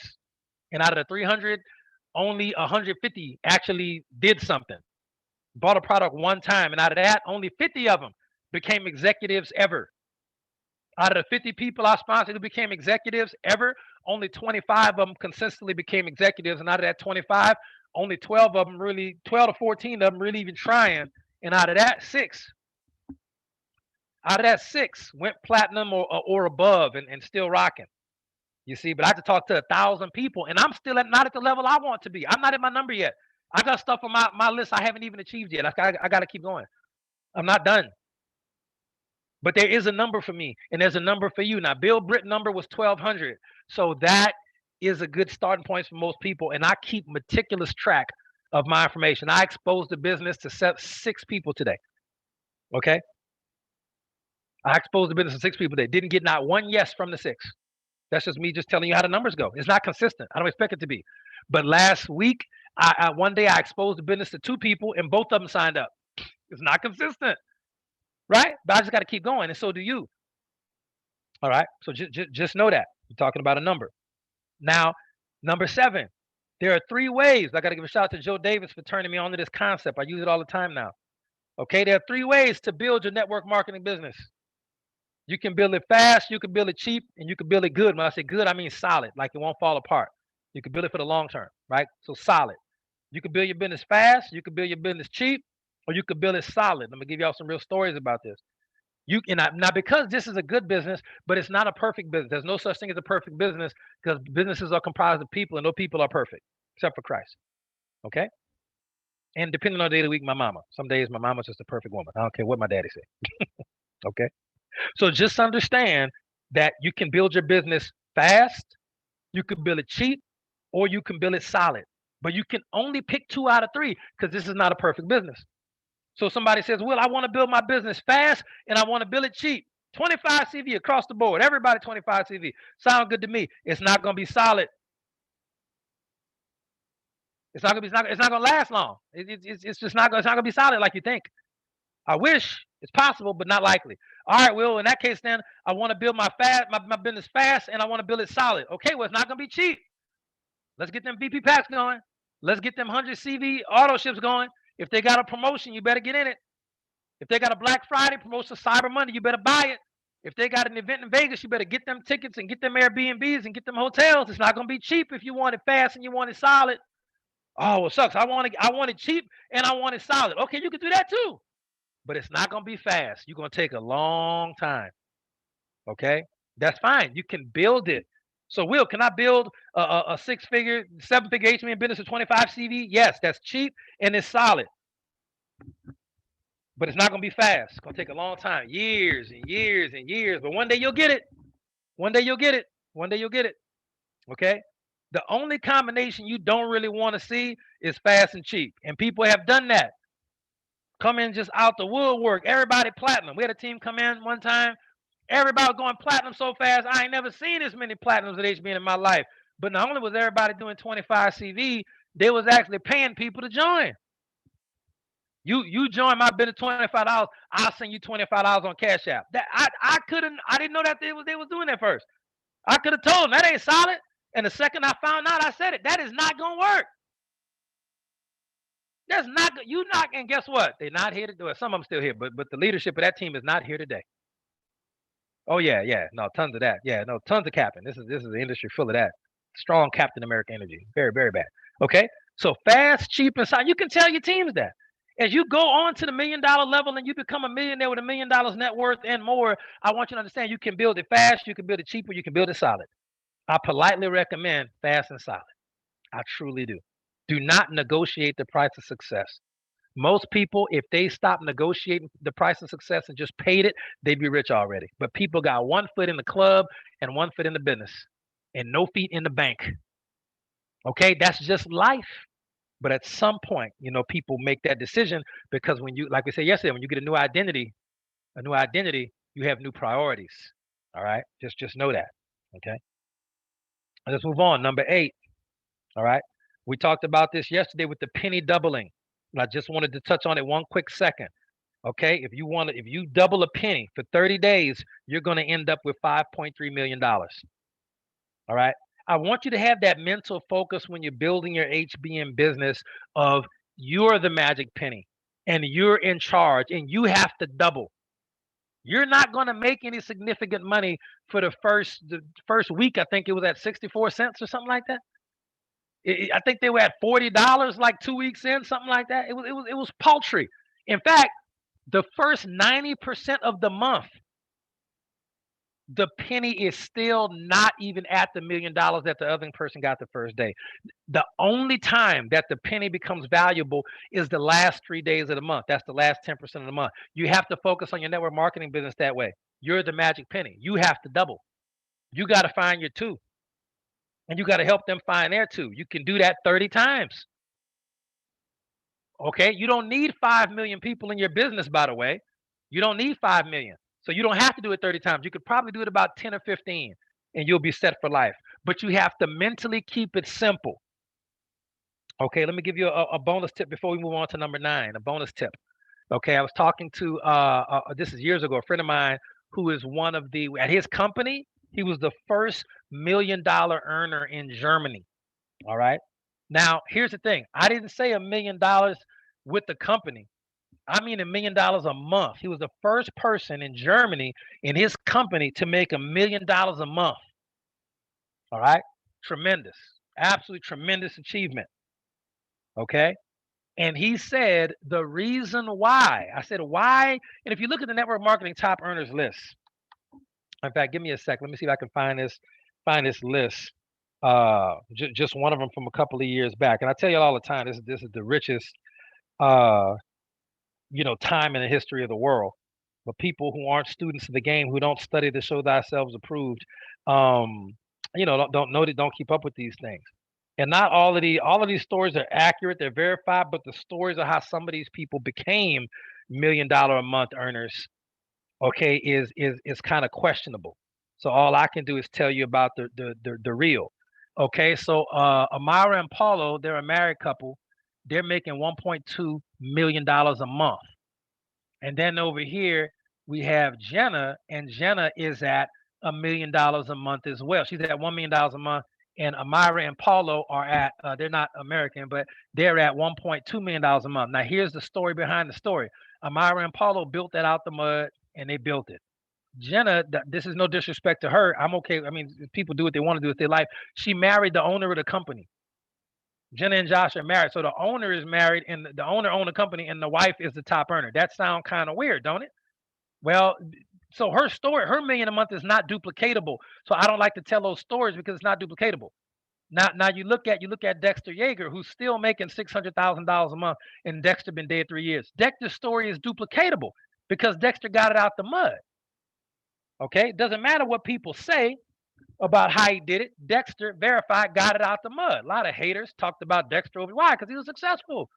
And out of the 300, only 150 actually did something. Bought a product one time. And out of that, only 50 of them became executives ever. Out of the 50 people I sponsored who became executives ever, only 25 of them consistently became executives. And out of that 25, only 12 of them really, 12 to 14 of them really even trying. And out of that, 6 went platinum or above and still rocking. You see, but I have to talk to 1,000 people, and I'm still not at the level I want to be. I'm not at my number yet. I got stuff on my list I haven't even achieved yet. I got to keep going. I'm not done. But there is a number for me, and there's a number for you. Now, Bill Britt number was 1,200. So that is a good starting point for most people, and I keep meticulous track of my information. I exposed the business to 6 people today. Okay? I exposed the business to 6 people today. Didn't get not one yes from the 6. That's just me just telling you how the numbers go. It's not consistent. I don't expect it to be. But last week, one day I exposed the business to 2 people, and both of them signed up. It's not consistent, right? But I just got to keep going, and so do you. All right? So just know that. We're talking about a number. Now, number 7, there are 3 ways. I got to give a shout out to Joe Davis for turning me on to this concept. I use it all the time now. Okay? There are 3 ways to build your network marketing business. You can build it fast, you can build it cheap, and you can build it good. When I say good, I mean solid, like it won't fall apart. You can build it for the long term, right? So solid. You can build your business fast, you can build your business cheap, or you can build it solid. I'm gonna give y'all some real stories about this. Now, because this is a good business, but it's not a perfect business. There's no such thing as a perfect business, because businesses are comprised of people, and no people are perfect, except for Christ. Okay? And depending on the day of the week, my mama. Some days my mama's just a perfect woman. I don't care what my daddy said. Okay? So just understand that you can build your business fast, you can build it cheap, or you can build it solid. But you can only pick 2 out of 3, because this is not a perfect business. So somebody says, Will, I want to build my business fast and I want to build it cheap. 25 CV across the board. Everybody 25 CV. Sound good to me. It's not going to be solid. It's not going to last long. It's just not going to be solid like you think. I wish it's possible, but not likely. All right, Will, in that case, then I want to build my business fast, and I want to build it solid. Okay, well, it's not going to be cheap. Let's get them VP packs going. Let's get them 100 CV auto ships going. If they got a promotion, you better get in it. If they got a Black Friday promotion, Cyber Monday, you better buy it. If they got an event in Vegas, you better get them tickets and get them Airbnbs and get them hotels. It's not going to be cheap if you want it fast and you want it solid. Oh, it sucks. I want it cheap and I want it solid. Okay, you can do that too. But it's not going to be fast. You're going to take a long time. Okay? That's fine. You can build it. So, Will, can I build a 6-figure, 7-figure HBN business with 25 CV? Yes, that's cheap and it's solid. but it's not going to be fast. It's going to take a long time, years and years and years. But one day you'll get it. One day you'll get it. One day you'll get it. Okay. The only combination you don't really want to see is fast and cheap. And people have done that. Come in just out the woodwork. Everybody platinum. We had a team come in one time. Everybody was going platinum so fast. I ain't never seen this many platinums at HBN in my life. But not only was everybody doing 25 CV, they was actually paying people to join. You join my business $25. I'll send you $25 on Cash App. That I didn't know that they was doing that first. I could have told them that ain't solid. And the second I found out, I said it. That is not gonna work. That's not you not. And guess what? They're not here to do it. Some of them still here, but the leadership of that team is not here today. Oh yeah, no, tons of that. Yeah, no, tons of capping. This is the industry full of that. Strong Captain America energy. Very, very bad. Okay, so fast, cheap, and solid. You can tell your teams that. As you go on to the $1 million level and you become a millionaire with $1 million net worth and more, I want you to understand you can build it fast, you can build it cheaper, you can build it solid. I politely recommend fast and solid. I truly do. Do not negotiate the price of success. Most people, if they stop negotiating the price of success and just paid it, they'd be rich already. But people got one foot in the club and one foot in the business and no feet in the bank. Okay, that's just life. But at some point, people make that decision because when you, like we said yesterday, when you get a new identity, you have new priorities. All right, just know that. Okay, let's move on. Number 8. All right, we talked about this yesterday with the penny doubling. And I just wanted to touch on it one quick second. Okay, if you double a penny for 30 days, you're going to end up with $5.3 million. All right. I want you to have that mental focus when you're building your HBM business of you're the magic penny and you're in charge and you have to double. You're not going to make any significant money for the first week. I think it was at 64 cents or something like that. I think they were at $40 like 2 weeks in, something like that. It was paltry. In fact, the first 90% of the month, the penny is still not even at the $1 million that the other person got the first day. The only time that the penny becomes valuable is the last 3 days of the month. That's the last 10% of the month. You have to focus on your network marketing business that way. You're the magic penny. You have to double. You got to find your 2. And you got to help them find their 2. You can do that 30 times. Okay, you don't need 5 million people in your business, by the way. You don't need 5 million. So you don't have to do it 30 times. You could probably do it about 10 or 15 and you'll be set for life. But you have to mentally keep it simple. Okay, let me give you a bonus tip before we move on to number 9, a bonus tip. Okay, I was talking to, this is years ago, a friend of mine who is one of at his company, he was the first $1 million earner in Germany. All right. Now, here's the thing. I didn't say $1 million with the company. I mean $1 million a month. He was the first person in Germany in his company to make $1 million a month. All right. Tremendous. Absolutely tremendous achievement. Okay. And he said the reason why, I said, why? And if you look at the network marketing top earners list, in fact, give me a sec. Let me see if I can find this list. Just one of them from a couple of years back. And I tell you all the time, this is the richest, time in the history of the world. But people who aren't students of the game, who don't study to show thyself approved, don't know that, don't keep up with these things. And not all of these stories are accurate, they're verified, but the stories of how some of these people became $1 million a month earners, okay, is kind of questionable. So all I can do is tell you about the real. Okay, so Amara and Paulo, they're a married couple. They're making $1.2 million a month. And then over here, we have Jenna, and Jenna is at $1 million a month as well. She's at $1 million a month. And Amira and Paulo are at, they're not American, but they're at $1.2 million a month. Now, here's the story behind the story. Amira and Paulo built that out the mud, and they built it. Jenna, this is no disrespect to her. I'm okay. I mean, people do what they want to do with their life. She married the owner of the company. Jenna and Josh are married. So the owner is married and the owner owned the company and the wife is the top earner. That sounds kind of weird, don't it? Well, so her story, her $1 million a month is not duplicatable. So I don't like to tell those stories because it's not duplicatable. Now you look at Dexter Yeager, who's still making $600,000 a month, and Dexter been dead 3 years. Dexter's story is duplicatable because Dexter got it out the mud. Okay, it doesn't matter what people say about how he did it. Dexter verified, got it out the mud. A lot of haters talked about Dexter over why? Because he was successful.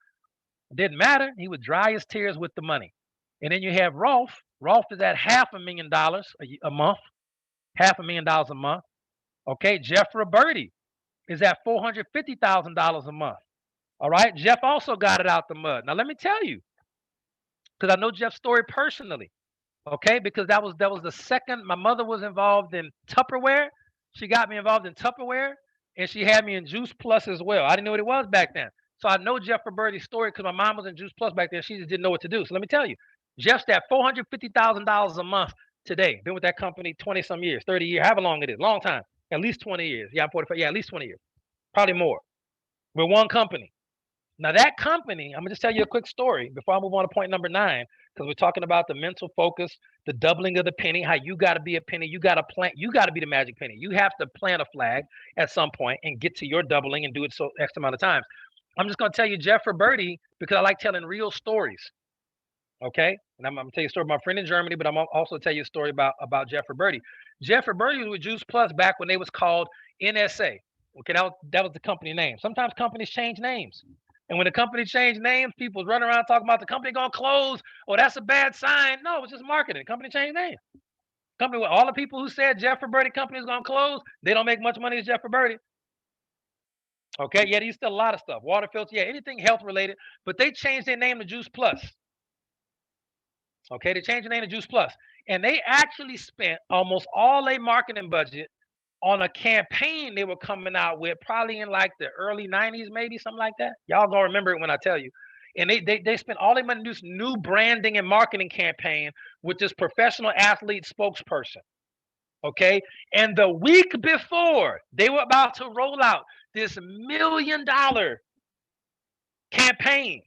It didn't matter. He would dry his tears with the money. And then you have Rolf. Rolf is at $500,000 a month, $500,000 a month. Okay, Jeff Roberti is at $450,000 a month. All right, Jeff also got it out the mud. Now let me tell you, because I know Jeff's story personally. Okay, because that was the second. My mother was involved in Tupperware. She got me involved in Tupperware, and she had me in Juice Plus as well. I didn't know what it was back then, so I know Jeff Roberti's story because my mom was in Juice Plus back then. She just didn't know what to do. So let me tell you, Jeff's at $450,000 a month today. Been with that company 20 some years, 30 years, however long it is, long time, at least 20 years. Yeah, I'm 45. Yeah, at least 20 years, probably more. With one company. Now that company, I'm gonna just tell you a quick story before I move on to point number 9, because we're talking about the mental focus, the doubling of the penny, how you got to be a penny, you got to plant, you got to be the magic penny. You have to plant a flag at some point and get to your doubling and do it so X amount of times. I'm just gonna tell you Jeff Roberti because I like telling real stories. Okay, and I'm gonna tell you a story about my friend in Germany, but I'm also tell you a story about Jeff Roberti. Jeff Roberti was with Juice Plus back when they was called NSA. Okay, that was the company name. Sometimes companies change names. And when the company changed names, people was running around talking about the company gonna close. Oh, that's a bad sign. No, it was just marketing. The company changed names. Company with all the people who said Jeff Roberti company is gonna close, they don't make much money as Jeff Roberti. Okay, yeah, there's still a lot of stuff. Water filters, yeah, anything health related, but they changed their name to Juice Plus. Okay, they changed the name to Juice Plus. And they actually spent almost all their marketing budget on a campaign they were coming out with probably in like the early 90s, maybe something like that. Y'all gonna remember it when I tell you. And they spent all their money on this new branding and marketing campaign with this professional athlete spokesperson. Okay. And the week before they were about to roll out this $1 million campaign.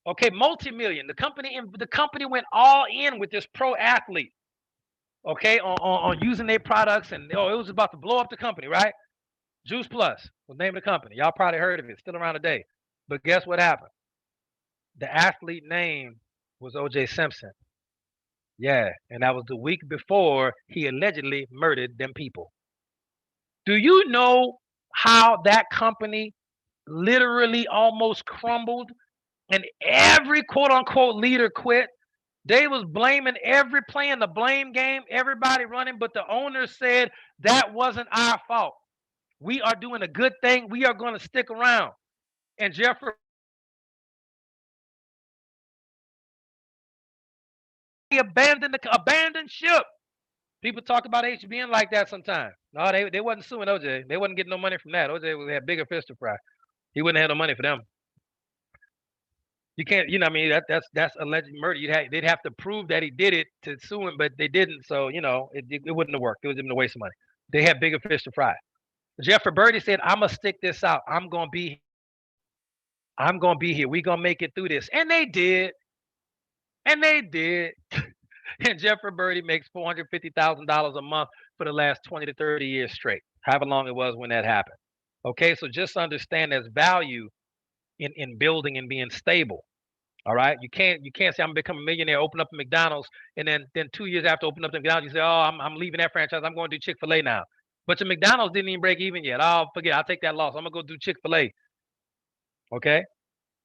Okay, multi-million. The company went all in with this pro athlete. Okay, on using their products, and it was about to blow up the company, right? Juice Plus was the name of the company. Y'all probably heard of it, still around today. But guess what happened? The athlete name was OJ Simpson. Yeah, and that was the week before he allegedly murdered them people. Do you know how that company literally almost crumbled and every quote unquote leader quit? They was blaming playing the blame game, everybody running, but the owner said that wasn't our fault. We are doing a good thing. We are going to stick around. And Jeffrey abandoned ship. People talk about HBN like that sometimes. No, they wasn't suing OJ. They wasn't getting no money from that. OJ had bigger fish to fry. He wouldn't have no money for them. You can't, you know, what I mean, that's alleged murder. They'd have to prove that he did it to sue him, but they didn't. So it wouldn't have worked. It was even a waste of money. They had bigger fish to fry. Jeff Roberti said, "I'm gonna stick this out. I'm gonna be here. We're gonna make it through this," and they did. And they did. And Jeff Roberti makes $450,000 a month for the last 20 to 30 years straight, however long it was when that happened. Okay, so just understand there's value in building and being stable. All right, you can't say I'm gonna become a millionaire, open up a McDonald's, and then 2 years after opening up the McDonald's, you say, oh, I'm leaving that franchise. I'm going to do Chick-fil-A now. But your McDonald's didn't even break even yet. Oh, forget. I'll take that loss. I'm gonna go do Chick-fil-A. Okay.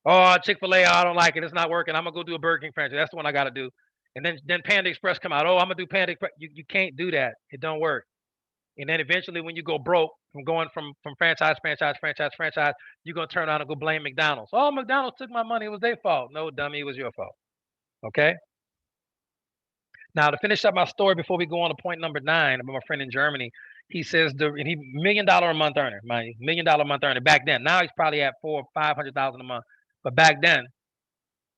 Oh, Chick-fil-A, I don't like it. It's not working. I'm gonna go do a Burger King franchise. That's the one I gotta do. And then Panda Express come out. Oh, I'm gonna do Panda Express. You can't do that. It don't work. And then eventually, when you go broke from going from franchise, you're gonna turn around and go blame McDonald's. Oh, McDonald's took my money. It was their fault. No, dummy, it was your fault. Okay. Now to finish up my story before we go on to point number 9 about my friend in Germany, he says and he $1 million a month earner, mind you, $1 million a month earner back then. Now he's probably at 400,000 or 500,000 a month, but back then,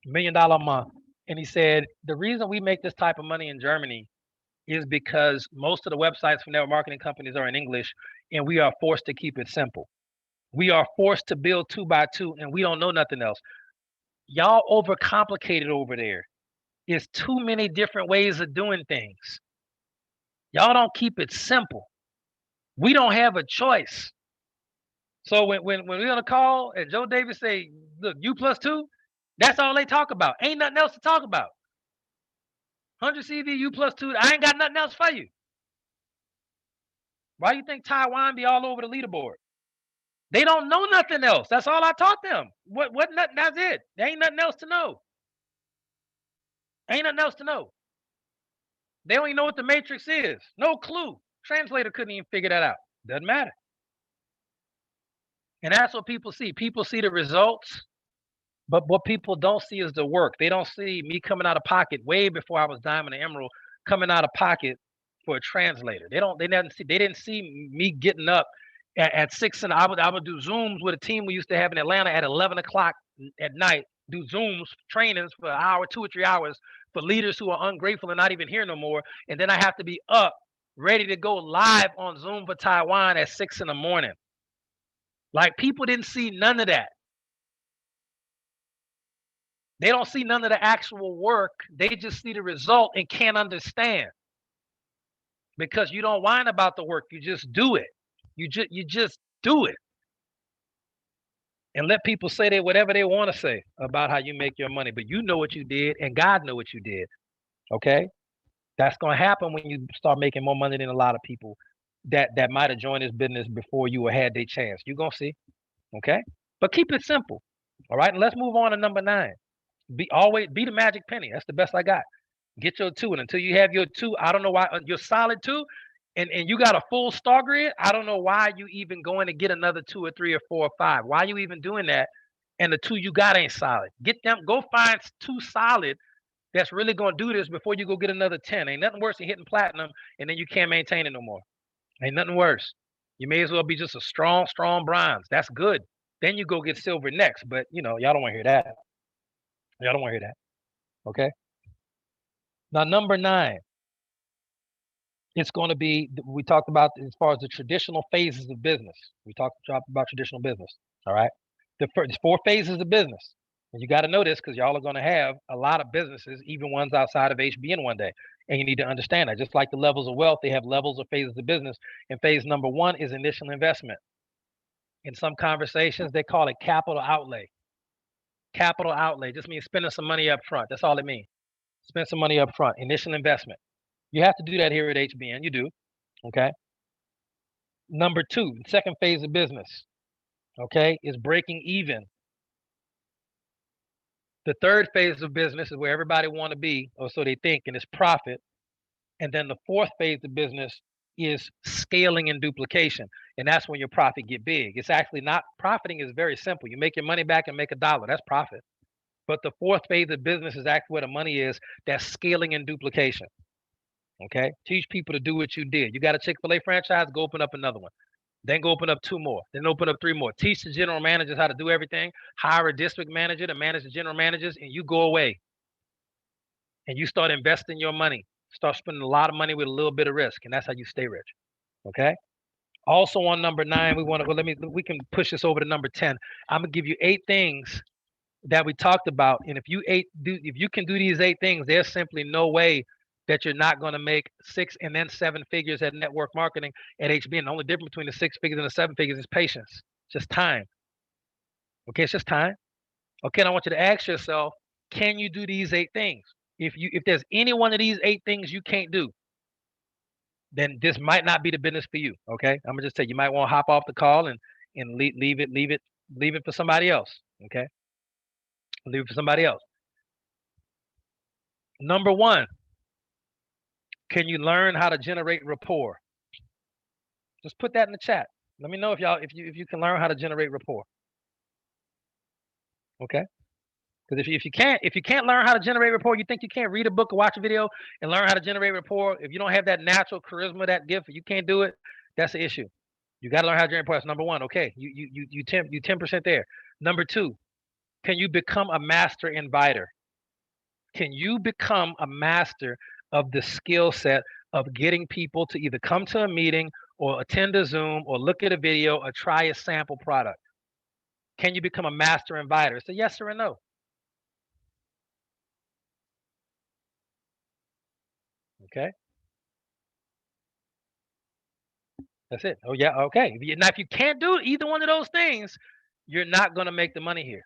$1 million a month. And he said the reason we make this type of money in Germany is because most of the websites from network marketing companies are in English, and we are forced to keep it simple. We are forced to build 2 by 2, and we don't know nothing else. Y'all overcomplicated over there. It's too many different ways of doing things. Y'all don't keep it simple. We don't have a choice. So when we're on a call and Joe Davis say, look, U plus two, that's all they talk about. Ain't nothing else to talk about. 100 CV, U plus two, I ain't got nothing else for you. Why you think Taiwan be all over the leaderboard? They don't know nothing else. That's all I taught them. What nothing, that's it. There ain't nothing else to know. Ain't nothing else to know. They don't even know what the matrix is. No clue. Translator couldn't even figure that out. Doesn't matter. And that's what people see. People see the results, but what people don't see is the work. They don't see me coming out of pocket way before I was Diamond and Emerald, coming out of pocket for a translator. They didn't see me getting up at 6, and I would do Zooms with a team we used to have in Atlanta at 11 o'clock at night, do Zooms trainings for an hour, 2 or 3 hours for leaders who are ungrateful and not even here no more. And then I have to be up ready to go live on Zoom for Taiwan at 6 in the morning. Like, people didn't see none of that. They don't see none of the actual work. They just see the result and can't understand. Because you don't whine about the work. You just do it. You just do it. And let people say whatever they want to say about how you make your money. But you know what you did, and God know what you did. Okay? That's going to happen when you start making more money than a lot of people that might have joined this business before you or had their chance. You're going to see. Okay? But keep it simple. All right? And let's move on to number 9. Be the magic penny. That's the best I got. Get your 2, and until you have your 2, I don't know why you're solid 2, and you got a full star grid. I don't know why you even going to get another 2 or 3 or 4 or 5. Why you even doing that? And the 2 you got ain't solid. Get them. Go find 2 solid that's really gonna do this before you go get another 10. Ain't nothing worse than hitting platinum and then you can't maintain it no more. Ain't nothing worse. You may as well be just a strong bronze. That's good. Then you go get silver next. But y'all don't want to hear that. Y'all don't want to hear that. Okay. Now, number 9, it's going to be, we talked about as far as the traditional phases of business. We talked about traditional business. All right. There's 4 phases of business. And you got to know this because y'all are going to have a lot of businesses, even ones outside of HBN one day. And you need to understand that. Just like the levels of wealth, they have levels or phases of business. And phase number 1 is initial investment. In some conversations, they call it capital outlay. Capital outlay just means spending some money up front. That's all it means. Spend some money up front. Initial investment. You have to do that here at HBN. You do. Okay. Number 2, the second phase of business, okay, is breaking even. The third phase of business is where everybody want to be, or so they think, and it's profit. And then the fourth phase of business is scaling and duplication. And that's when your profit get big. It's actually not, profiting is very simple. You make your money back and make $1. That's profit. But the fourth phase of business is actually where the money is. That's scaling and duplication. Okay. Teach people to do what you did. You got a Chick-fil-A franchise, go open up another one. Then go open up 2 more. Then open up 3 more. Teach the general managers how to do everything. Hire a district manager to manage the general managers, and you go away. And you start investing your money. Start spending a lot of money with a little bit of risk, and that's how you stay rich. Okay. Also on number 9, we can push this over to number 10. I'm gonna give you 8 things that we talked about, and if you can do these 8 things, there's simply no way that you're not going to make 6 and then 7 figures at network marketing at HBN. The only difference between the 6 figures and the 7 figures is patience. It's just time. Okay, it's just time. Okay, and I want you to ask yourself, can you do these 8 things? If there's any one of these 8 things you can't do, then this might not be the business for you. Okay, I'm gonna just tell you, you might want to hop off the call and leave it for somebody else. Okay, leave it for somebody else. Number 1, can you learn how to generate rapport? Just put that in the chat. Let me know if you can learn how to generate rapport. Okay? Because if you can't learn how to generate rapport, you think you can't read a book or watch a video and learn how to generate rapport. If you don't have that natural charisma, that gift, you can't do it. That's the issue. You got to learn how to generate rapport. That's number 1. Okay, you 10% there. Number 2, can you become a master inviter? Can you become a master of the skill set of getting people to either come to a meeting or attend a Zoom or look at a video or try a sample product? Can you become a master inviter? It's a yes or a no. Okay. That's it. Oh yeah, okay. Now, if you can't do either one of those things, you're not going to make the money here.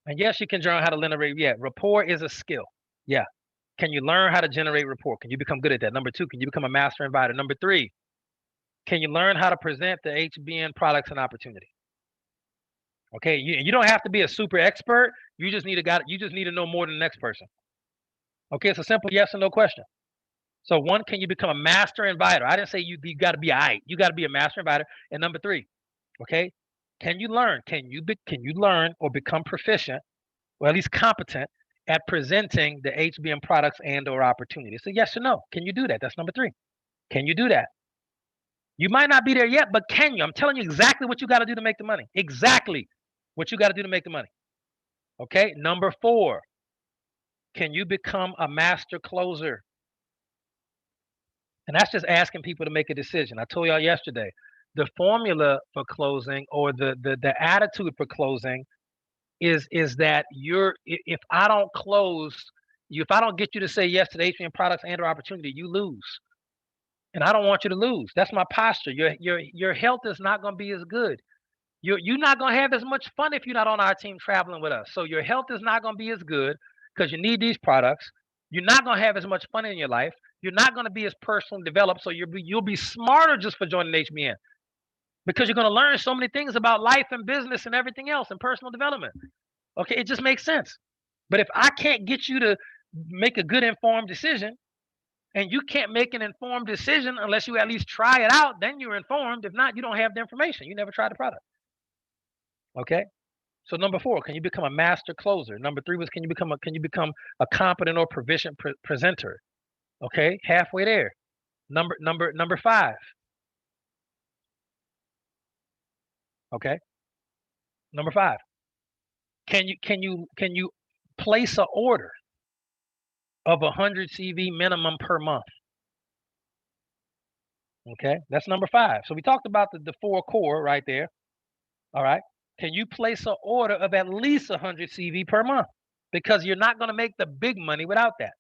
And yes, you can learn how to generate. Yeah, rapport is a skill. Yeah. Can you learn how to generate rapport? Can you become good at that? Number two, can you become a master inviter? Number three, can you learn how to present the HBN products and opportunity? Okay, you don't have to be a super expert. You just need to know more than the next person. Okay, it's a simple yes or no question. So one, can you become a master inviter? I didn't say you got to be you got to be a master inviter. And number three, okay, can you learn? Can you learn or become proficient, or at least competent at presenting the HBM products and or opportunities? So yes or no. Can you do that? That's number three. Can you do that? You might not be there yet, but can you? I'm telling you exactly what you got to do to make the money. Exactly what you got to do to make the money. Okay. Number four, can you become a master closer? And that's just asking people to make a decision. I told y'all yesterday, the formula for closing, or the attitude for closing, is that if I don't close you, if I don't get you to say yes to the HBM products and or opportunity, you lose. And I don't want you to lose. That's my posture. Your health is not going to be as good. You're not going to have as much fun if you're not on our team traveling with us. So your health is not going to be as good because you need these products. You're not going to have as much fun in your life. You're not going to be as personally developed. So you'll be smarter just for joining HBN, because you're going to learn so many things about life and business and everything else and personal development. Okay, it just makes sense. But if I can't get you to make a good informed decision, and you can't make an informed decision unless you at least try it out, then you're informed. If not, you don't have the information. You never tried the product. Okay. So number four, can you become a master closer? Number three was, can you become a competent or proficient presenter? Okay, halfway there. Number five. Okay, number five. Can you place an order of 100 CV minimum per month? Okay, that's number five. So we talked about the four core right there. All right. Can you place an order of at least 100 CV per month? Because you're not going to make the big money without that.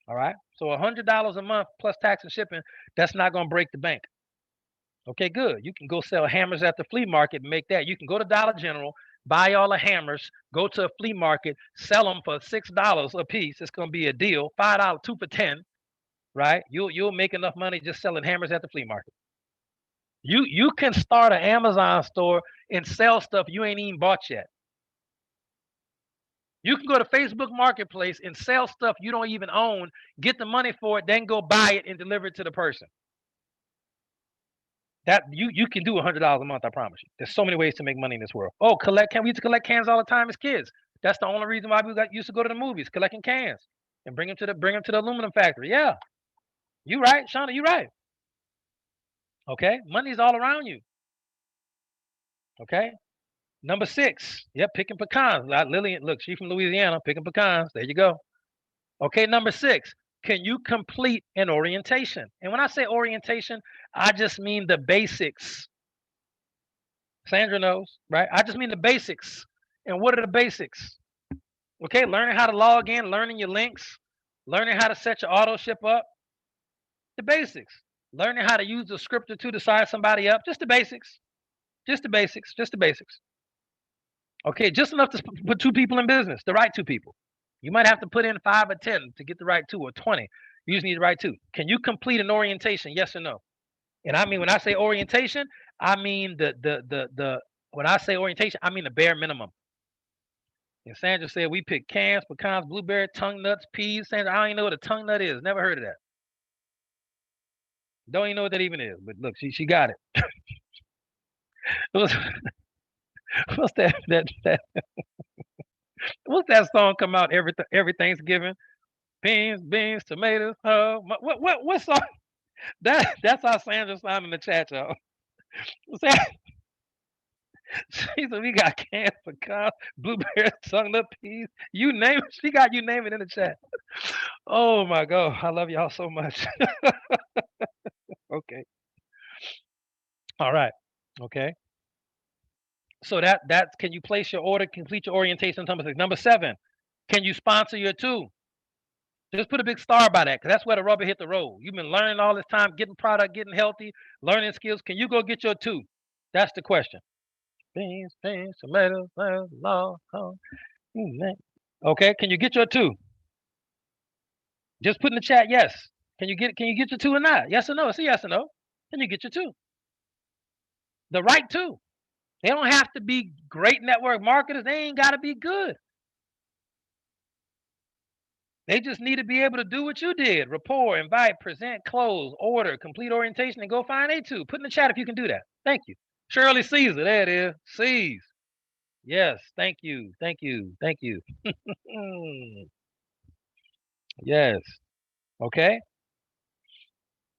All right. So $100 a month plus tax and shipping, that's not going to break the bank. Okay, good. You can go sell hammers at the flea market and make that. You can go to Dollar General, buy all the hammers, go to a flea market, sell them for $6 a piece. It's going to be a deal. $5, two for 10, right? You'll make enough money just selling hammers at the flea market. You can start an Amazon store and sell stuff you ain't even bought yet. You can go to Facebook Marketplace and sell stuff you don't even own, get the money for it, then go buy it and deliver it to the person. That you can do $100 a month, I promise you. There's so many ways to make money in this world. Oh, we used to collect cans all the time as kids. That's the only reason why we used to go to the movies, collecting cans and bring them to the aluminum factory. Yeah, you right, Shauna, you right. Okay, money's all around you. Okay, number six. Yep, picking pecans. Lillian, look, she's from Louisiana, picking pecans. There you go. Okay, number six. Can you complete an orientation? And when I say orientation, I just mean the basics. Sandra knows, right? I just mean the basics. And what are the basics? Okay, learning how to log in, learning your links, learning how to set your auto ship up. The basics. Learning how to use the scripter to sign somebody up. Just the basics. Just the basics. Just the basics. Okay, just enough to put two people in business, the right two people. You might have to put in 5 or 10 to get the right two, or 20. You just need the right two. Can you complete an orientation? Yes or no? And I mean, when I say orientation, I mean when I say orientation, I mean the bare minimum. And Sandra said we pick cans, pecans, blueberry, tongue nuts, peas. Sandra, I don't even know what a tongue nut is. Never heard of that. Don't even know what that even is. But look, she got it. what's, what's that what's that song come out every Thanksgiving? Beans, tomatoes. What song? That's how Sandra sound in the chat, y'all. She said we got cans, pecans, blueberries, tongue nut, peas. You name it. She got you name it in the chat. Oh my God, I love y'all so much. Okay. All right. Okay. So that's, can you place your order, complete your orientation? Number 6. Number 7. Can you sponsor your two? Just put a big star by that, because that's where the rubber hit the road. You've been learning all this time, getting product, getting healthy, learning skills. Can you go get your 2? That's the question. Beans, tomatoes, law. Okay, can you get your 2? Just put in the chat yes. Can you get your 2 or not? Yes or no? It's a yes or no. Can you get your 2? The right 2. They don't have to be great network marketers. They ain't got to be good. They just need to be able to do what you did. Rapport, invite, present, close, order, complete orientation, and go find A2. Put in the chat if you can do that. Thank you. Shirley Caesar. There it is. C's. Yes. Thank you. Thank you. Thank you. Yes. Okay.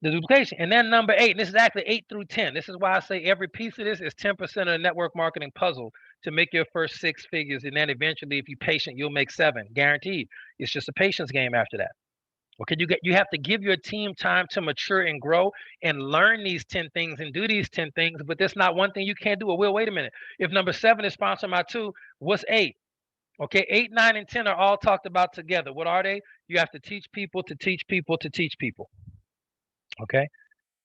The duplication. And then number 8, and this is actually 8 through 10. This is why I say every piece of this is 10% of the network marketing puzzle to make your first 6 figures. And then eventually, if you're patient, you'll make 7. Guaranteed. It's just a patience game after that. Okay, you have to give your team time to mature and grow and learn these 10 things and do these 10 things. But there's not one thing you can't do. Well, wait a minute. If number 7 is sponsored by 2, what's 8? Okay, 8, 9, and 10 are all talked about together. What are they? You have to teach people to teach people to teach people. Okay.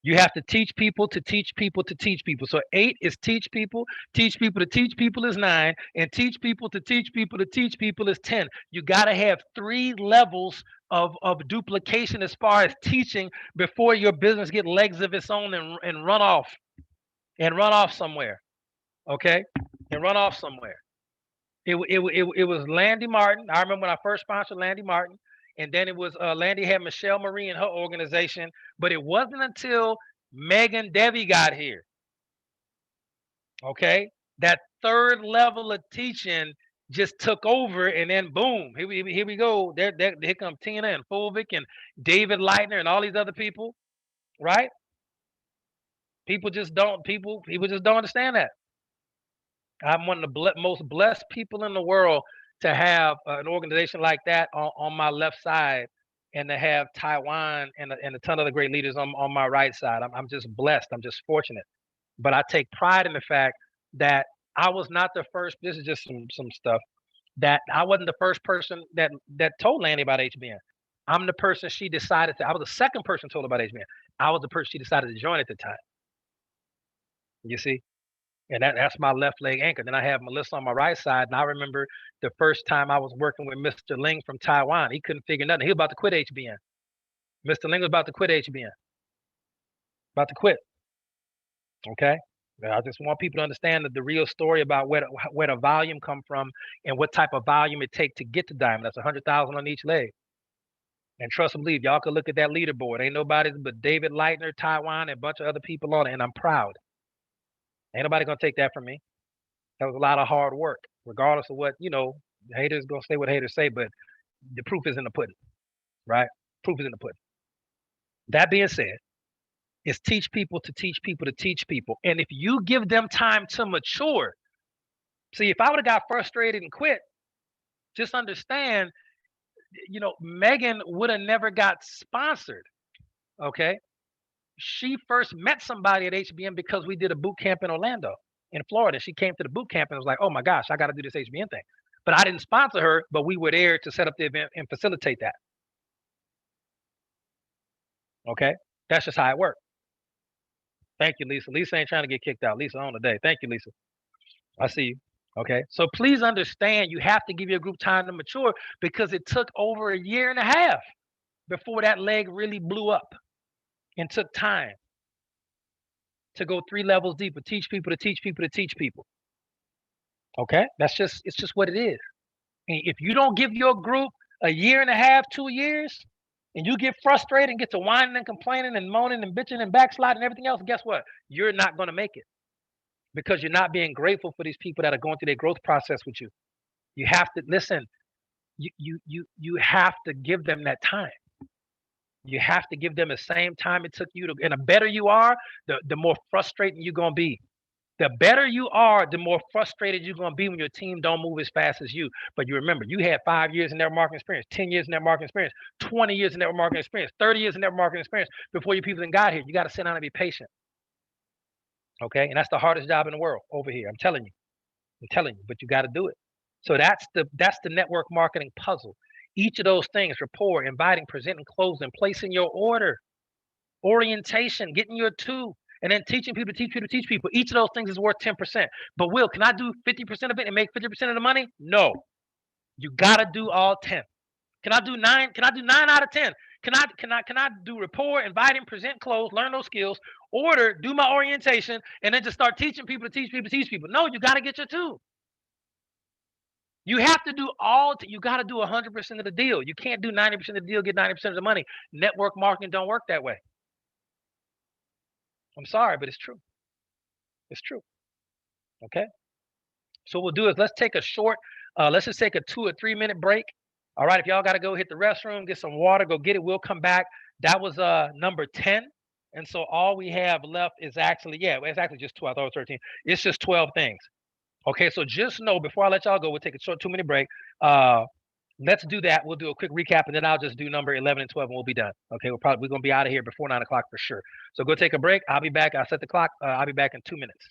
You have to teach people to teach people to teach people. So 8 is teach people to teach people is 9, and teach people to teach people to teach people is 10. You got to have 3 levels of duplication as far as teaching before your business get legs of its own and run off somewhere. Okay, and run off somewhere. It was Landy Martin. I remember when I first sponsored Landy Martin. And then it was Landy had Michelle Marie in her organization, but it wasn't until Megan Devi got here. Okay, that 3rd level of teaching just took over, and then boom, here we go. Here come Tina and Fulvic and David Leitner and all these other people, right? People just don't understand that. I'm one of the most blessed people in the world to have an organization like that on my left side, and to have Taiwan and a ton of the great leaders on my right side. I'm just blessed. I'm just fortunate. But I take pride in the fact that I was not the first. This is just some stuff that I wasn't the first person that told Landy about HBN. I'm the person she decided to. I was the second person told about HBN. I was the person she decided to join at the time. You see? And that's my left leg anchor. Then I have Melissa on my right side. And I remember the first time I was working with Mr. Ling from Taiwan. He couldn't figure nothing. He was about to quit HBN. Mr. Ling was about to quit HBN. About to quit. Okay. I just want people to understand the real story about where the volume come from and what type of volume it takes to get to diamond. That's 100,000 on each leg. And trust and believe, y'all can look at that leaderboard. Ain't nobody but David Leitner, Taiwan, and a bunch of other people on it. And I'm proud. Ain't nobody gonna take that from me. That was a lot of hard work, regardless of what, haters gonna say what haters say, but the proof is in the pudding, right? Proof is in the pudding. That being said, it's teach people to teach people to teach people. And if you give them time to mature, see, if I would have got frustrated and quit, just understand, Megan would have never got sponsored. Okay. She first met somebody at HBN because we did a boot camp in Orlando, in Florida. She came to the boot camp and was like, oh my gosh, I got to do this HBN thing. But I didn't sponsor her, but we were there to set up the event and facilitate that. Okay. That's just how it worked. Thank you, Lisa. Lisa ain't trying to get kicked out. Lisa on the day. Thank you, Lisa. I see you. Okay. So please understand, you have to give your group time to mature, because it took over 1.5 years before that leg really blew up, and took time to go 3 levels deeper, teach people to teach people to teach people. Okay. It's just what it is. And if you don't give your group 1.5 years, 2 years, and you get frustrated and get to whining and complaining and moaning and bitching and backsliding and everything else, guess what? You're not going to make it, because you're not being grateful for these people that are going through their growth process with you. You have to listen. You have to give them that time. You have to give them the same time it took you to. And the better you are, the more frustrating you're going to be. The better you are, the more frustrated you're going to be when your team don't move as fast as you. But you remember, you had 5 years in network marketing experience, 10 years in network marketing experience, 20 years in network marketing experience, 30 years in network marketing experience before your people got here. You got to sit down and be patient. Okay. And that's the hardest job in the world over here. I'm telling you, but you got to do it. So that's the network marketing puzzle. Each of those things, rapport, inviting, presenting, closing, placing your order, orientation, getting your two, and then teaching people to teach people to teach people. Each of those things is worth 10%. But Will, can I do 50% of it and make 50% of the money? No. You gotta do all 10. Can I do 9? Can I do 9 out of 10? Can I do rapport, inviting, present, close, learn those skills, order, do my orientation, and then just start teaching people to teach people to teach people? No, you gotta get your two. You have to do you got to do 100% of the deal. You can't do 90% of the deal, get 90% of the money. Network marketing don't work that way. I'm sorry, but it's true. It's true. Okay. So what we'll do is let's take a short, let's just take a 2 or 3 minute break. All right. If y'all got to go hit the restroom, get some water, go get it. We'll come back. That was number 10. And so all we have left is actually, yeah, it's actually just 12. I thought it was 13. It's just 12 things. Okay. So just know before I let y'all go, we'll take a short 2 minute break. Let's do that. We'll do a quick recap, and then I'll just do number 11 and 12, and we'll be done. Okay, we're going to be out of here before 9 o'clock for sure. So go take a break. I'll be back. I'll set the clock. I'll be back in 2 minutes.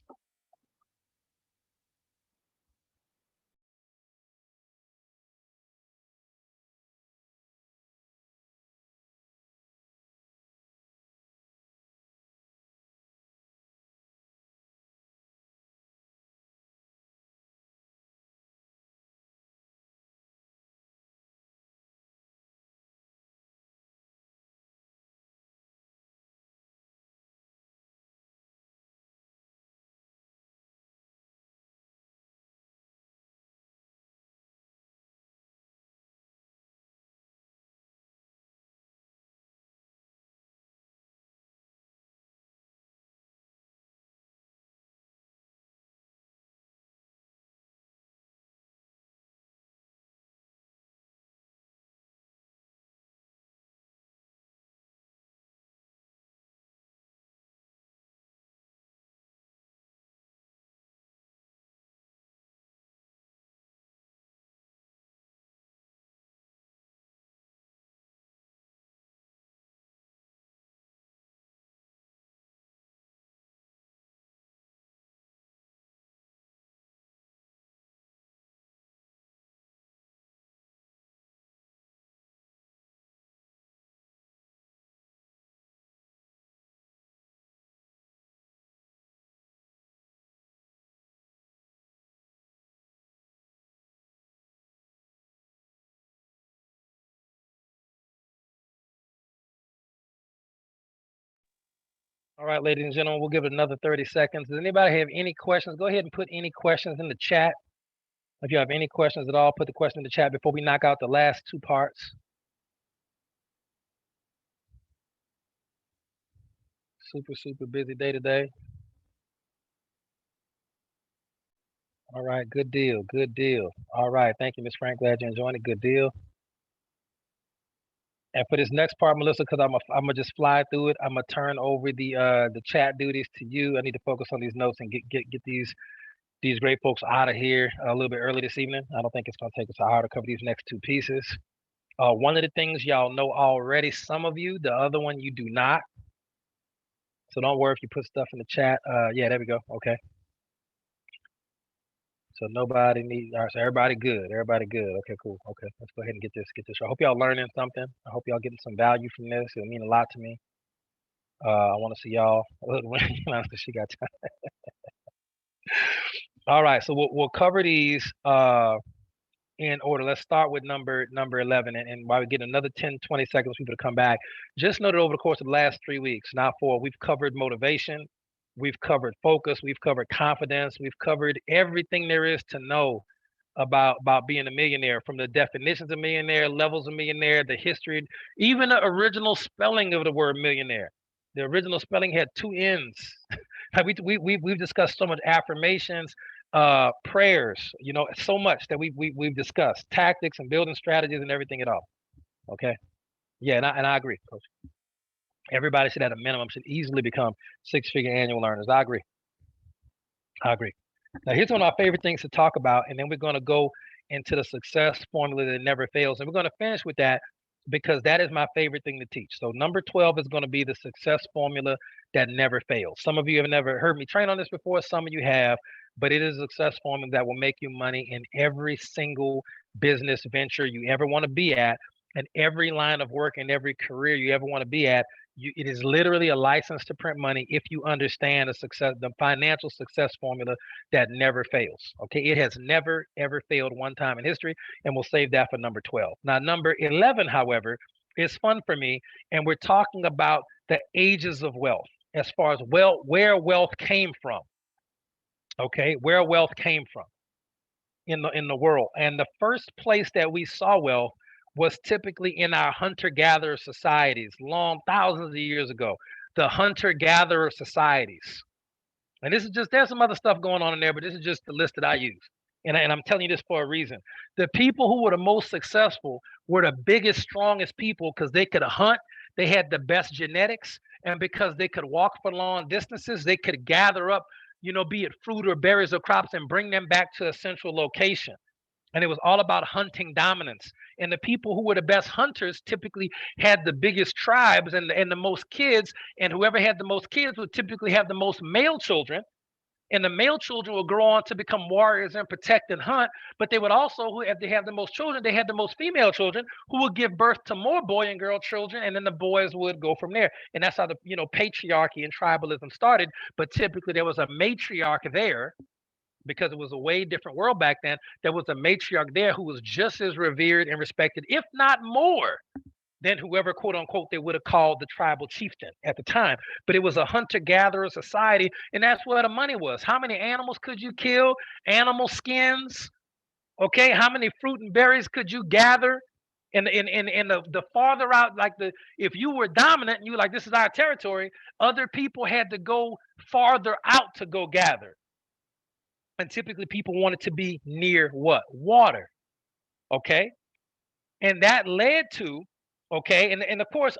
All right, ladies and gentlemen, we'll give it another 30 seconds. Does anybody have any questions? Go ahead and put any questions in the chat. If you have any questions at all, put the question in the chat before we knock out the last two parts. Super busy day today. All right, good deal. All right, thank you, Ms. Frank. Glad you're enjoying it. Good deal. And for this next part, Melissa, because I'm gonna just fly through it. I'm gonna turn over the chat duties to you. I need to focus on these notes and get these great folks out of here a little bit early this evening. I don't think it's gonna take us an hour to cover these next two pieces. One of the things y'all know already, some of you, the other one you do not. So don't worry if you put stuff in the chat. Yeah, there we go. Okay. So nobody needs. All right, so everybody good. Okay, cool. Okay, let's go ahead and get this. I hope y'all learning something. I hope y'all getting some value from this. It'll mean a lot to me. I want to see y'all. Because she got time. All right, so we'll cover these in order. Let's start with number 11, and while we get another 10, 20 seconds for people to come back, just know that over the course of the last 3 weeks, not 4, we've covered motivation, we've covered focus, we've covered confidence, we've covered everything there is to know about being a millionaire, from the definitions of millionaire, levels of millionaire, the history, even the original spelling of the word millionaire. The original spelling had 2 N's. We've discussed so much affirmations, prayers, so much that we've discussed tactics and building strategies and everything at all. Okay. Yeah, and I agree, Coach. Everybody should, at a minimum, should easily become 6-figure annual earners. I agree. Now, here's one of our favorite things to talk about, and then we're going to go into the success formula that never fails. And we're going to finish with that because that is my favorite thing to teach. So number 12 is going to be the success formula that never fails. Some of you have never heard me train on this before. Some of you have, but it is a success formula that will make you money in every single business venture you ever want to be at, and every line of work and every career you ever want to be at, it is literally a license to print money if you understand the financial success formula that never fails. Okay, it has never ever failed one time in history, and we'll save that for number 12. Now, number 11, however, is fun for me, and we're talking about the ages of wealth as far as where wealth came from. Okay, where wealth came from in the world. And the first place that we saw wealth was typically in our hunter-gatherer societies, long thousands of years ago. The hunter-gatherer societies. And this is just, there's some other stuff going on in there, but this is just the list that I use. And I'm telling you this for a reason. The people who were the most successful were the biggest, strongest people because they could hunt, they had the best genetics, and because they could walk for long distances, they could gather up, be it fruit or berries or crops, and bring them back to a central location. And it was all about hunting dominance. And the people who were the best hunters typically had the biggest tribes and the most kids. And whoever had the most kids would typically have the most male children. And the male children would grow on to become warriors and protect and hunt. But they would also, if they have the most children, they had the most female children who would give birth to more boy and girl children. And then the boys would go from there. And that's how the patriarchy and tribalism started. But typically there was a matriarch there, because it was a way different world back then. There was a matriarch there who was just as revered and respected, if not more, than whoever, quote unquote, they would have called the tribal chieftain at the time. But it was a hunter-gatherer society, and that's where the money was. How many animals could you kill? Animal skins. Okay, how many fruit and berries could you gather? And the farther out, if you were dominant and you were like, this is our territory, other people had to go farther out to go gather. And typically people wanted to be near what? Water. Okay. And that led to, okay, and of course,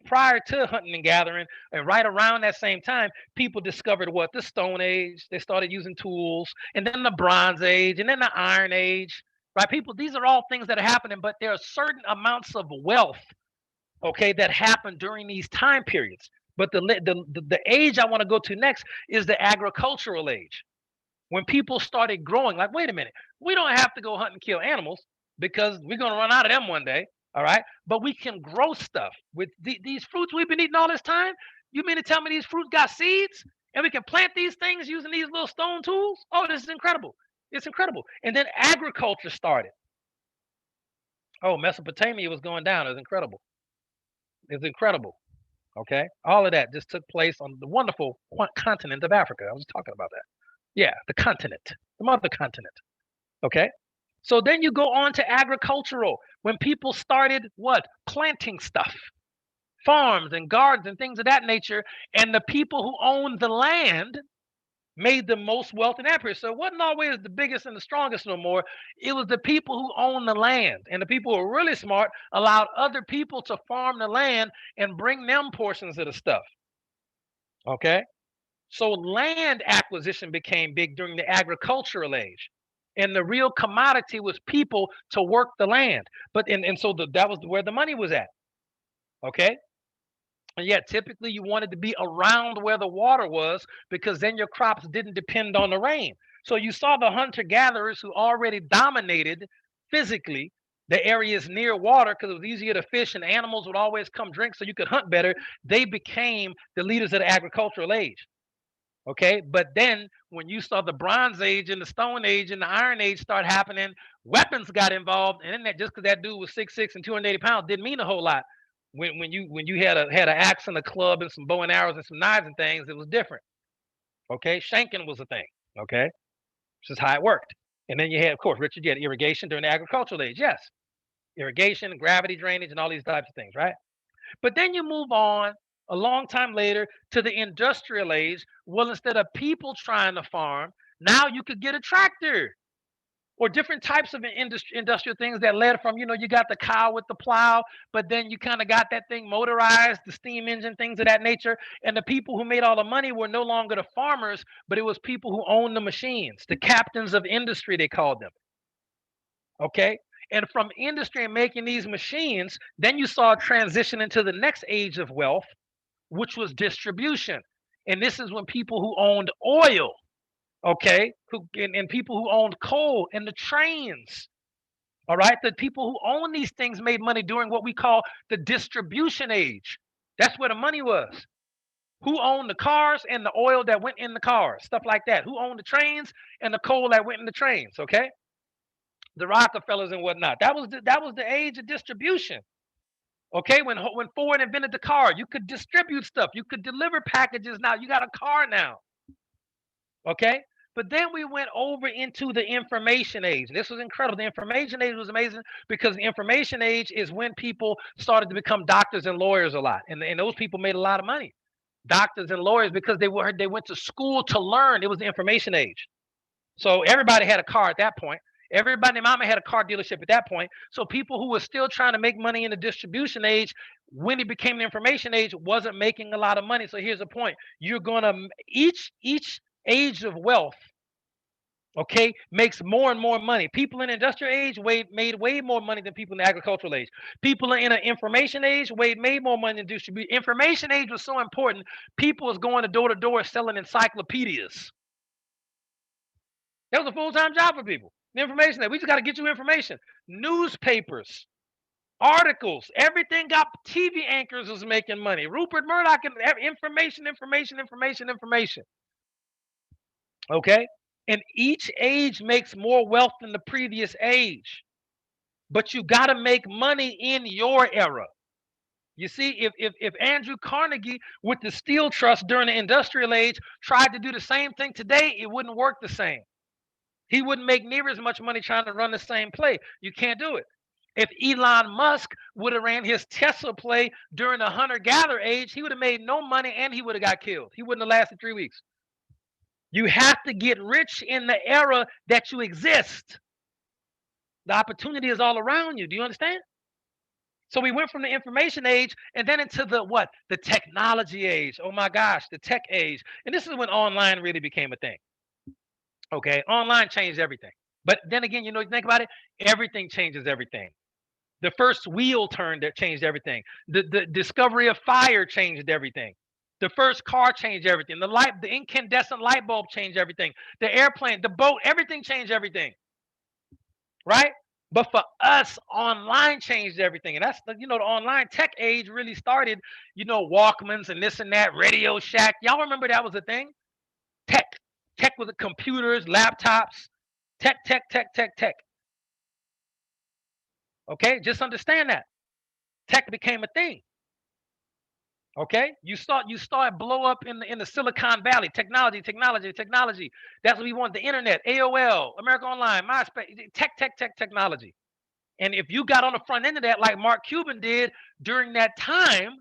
prior to hunting and gathering, and right around that same time, people discovered what? The Stone Age. They started using tools, and then the Bronze Age, and then the Iron Age. Right, people, these are all things that are happening, but there are certain amounts of wealth, okay, that happen during these time periods. But the age I want to go to next is the agricultural age. When people started growing, like, wait a minute, we don't have to go hunt and kill animals because we're going to run out of them one day. All right. But we can grow stuff with these fruits we've been eating all this time. You mean to tell me these fruits got seeds and we can plant these things using these little stone tools? Oh, this is incredible. It's incredible. And then agriculture started. Oh, Mesopotamia was going down. It was incredible. It's incredible. Okay. All of that just took place on the wonderful continent of Africa. I was talking about that. Yeah, the continent, the mother continent. Okay. So then you go on to agricultural, when people started what? Planting stuff, farms and gardens and things of that nature. And the people who owned the land made the most wealth in that period. So it wasn't always the biggest and the strongest no more. It was the people who owned the land. And the people who were really smart allowed other people to farm the land and bring them portions of the stuff. Okay. So land acquisition became big during the agricultural age. And the real commodity was people to work the land. But so that was where the money was at. Okay. And yet typically you wanted to be around where the water was because then your crops didn't depend on the rain. So you saw the hunter-gatherers who already dominated physically the areas near water because it was easier to fish and animals would always come drink so you could hunt better. They became the leaders of the agricultural age. Okay, but then when you saw the Bronze Age and the Stone Age and the Iron Age start happening, weapons got involved, and then that just because that dude was 6'6" and 280 pounds didn't mean a whole lot. When you had an axe and a club and some bow and arrows and some knives and things, it was different. Okay, shanking was a thing. Okay, this is how it worked. And then you had, of course, Richard, you had irrigation during the agricultural age. Yes, irrigation, gravity drainage, and all these types of things, right? But then you move on a long time later to the industrial age. Well, instead of people trying to farm, now you could get a tractor or different types of industrial things that led from, you got the cow with the plow, but then you kind of got that thing motorized, the steam engine, things of that nature. And the people who made all the money were no longer the farmers, but it was people who owned the machines, the captains of industry, they called them. Okay. And from industry and making these machines, then you saw a transition into the next age of wealth, which was distribution. And this is when people who owned oil, okay, and people who owned coal and the trains All right. The people who own these things made money during what we call the distribution age. That's where the money was. Who owned the cars and the oil that went in the cars, stuff like that. Who owned the trains and the coal that went in the trains? Okay, the Rockefellers and whatnot. That was the age of distribution. Okay, when Ford invented the car, you could distribute stuff. You could deliver packages. Now you got a car now. Okay, but then we went over into the information age. This was incredible. The information age was amazing because the information age is when people started to become doctors and lawyers a lot, and those people made a lot of money. Doctors and lawyers because they went to school to learn. It was the information age. So everybody had a car at that point. Everybody, mama had a car dealership at that point. So people who were still trying to make money in the distribution age, when it became the information age, wasn't making a lot of money. So here's the point: you're gonna each age of wealth, okay, makes more and more money. People in the industrial age made way more money than people in the agricultural age. People in an information age made more money than distribute. Information age was so important. People was going to door selling encyclopedias. That was a full-time job for people. The information that we just got to get you information. Newspapers, articles, everything got TV anchors was making money. Rupert Murdoch and information. Okay. And each age makes more wealth than the previous age. But you got to make money in your era. You see, if Andrew Carnegie with the steel trust during the industrial age tried to do the same thing today, it wouldn't work the same. He wouldn't make near as much money trying to run the same play. You can't do it. If Elon Musk would have ran his Tesla play during the hunter-gatherer age, he would have made no money and he would have got killed. He wouldn't have lasted 3 weeks. You have to get rich in the era that you exist. The opportunity is all around you. Do you understand? So we went from the information age and then into the what? The technology age. Oh my gosh, the tech age. And this is when online really became a thing. Okay, online changed everything. But then again, you think about it, everything changes everything. The first wheel turn that changed everything. The discovery of fire changed everything. The first car changed everything. The incandescent light bulb changed everything. The airplane, the boat, everything changed everything. Right? But for us, online changed everything. And that's the online tech age really started, Walkmans and this and that, Radio Shack. Y'all remember that was a thing? Tech. Tech was the computers, laptops. Tech. Okay, just understand that. Tech became a thing. Okay, you start blow up in the Silicon Valley. Technology. That's what we want. The internet, AOL, America Online, MySpace, technology. And if you got on the front end of that, like Mark Cuban did during that time,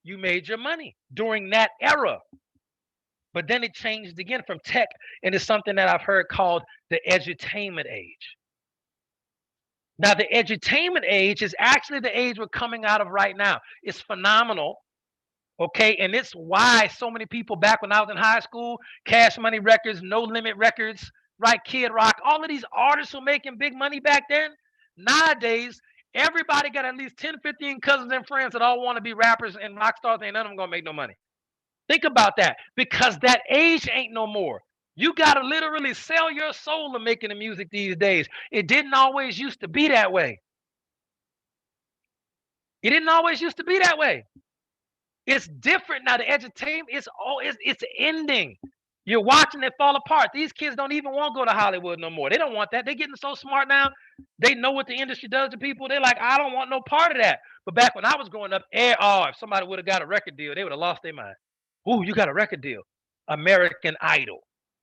you made your money during that era. But then it changed again from tech into something that I've heard called the edutainment age. Now, the edutainment age is actually the age we're coming out of right now. It's phenomenal. Okay, and it's why so many people back when I was in high school, Cash Money Records, No Limit Records, right, Kid Rock, all of these artists were making big money back then. Nowadays, everybody got at least 10, 15 cousins and friends that all want to be rappers and rock stars, and none of them gonna make no money. Think about that, because that age ain't no more. You gotta literally sell your soul to making the music these days. It didn't always used to be that way. It didn't always used to be that way. It's different now. The edutainment, it's ending. You're watching it fall apart. These kids don't even want to go to Hollywood no more. They don't want that. They're getting so smart now. They know what the industry does to people. They're like, I don't want no part of that. But back when I was growing up, if somebody would have got a record deal, they would have lost their mind. Ooh, you got a record deal. American Idol.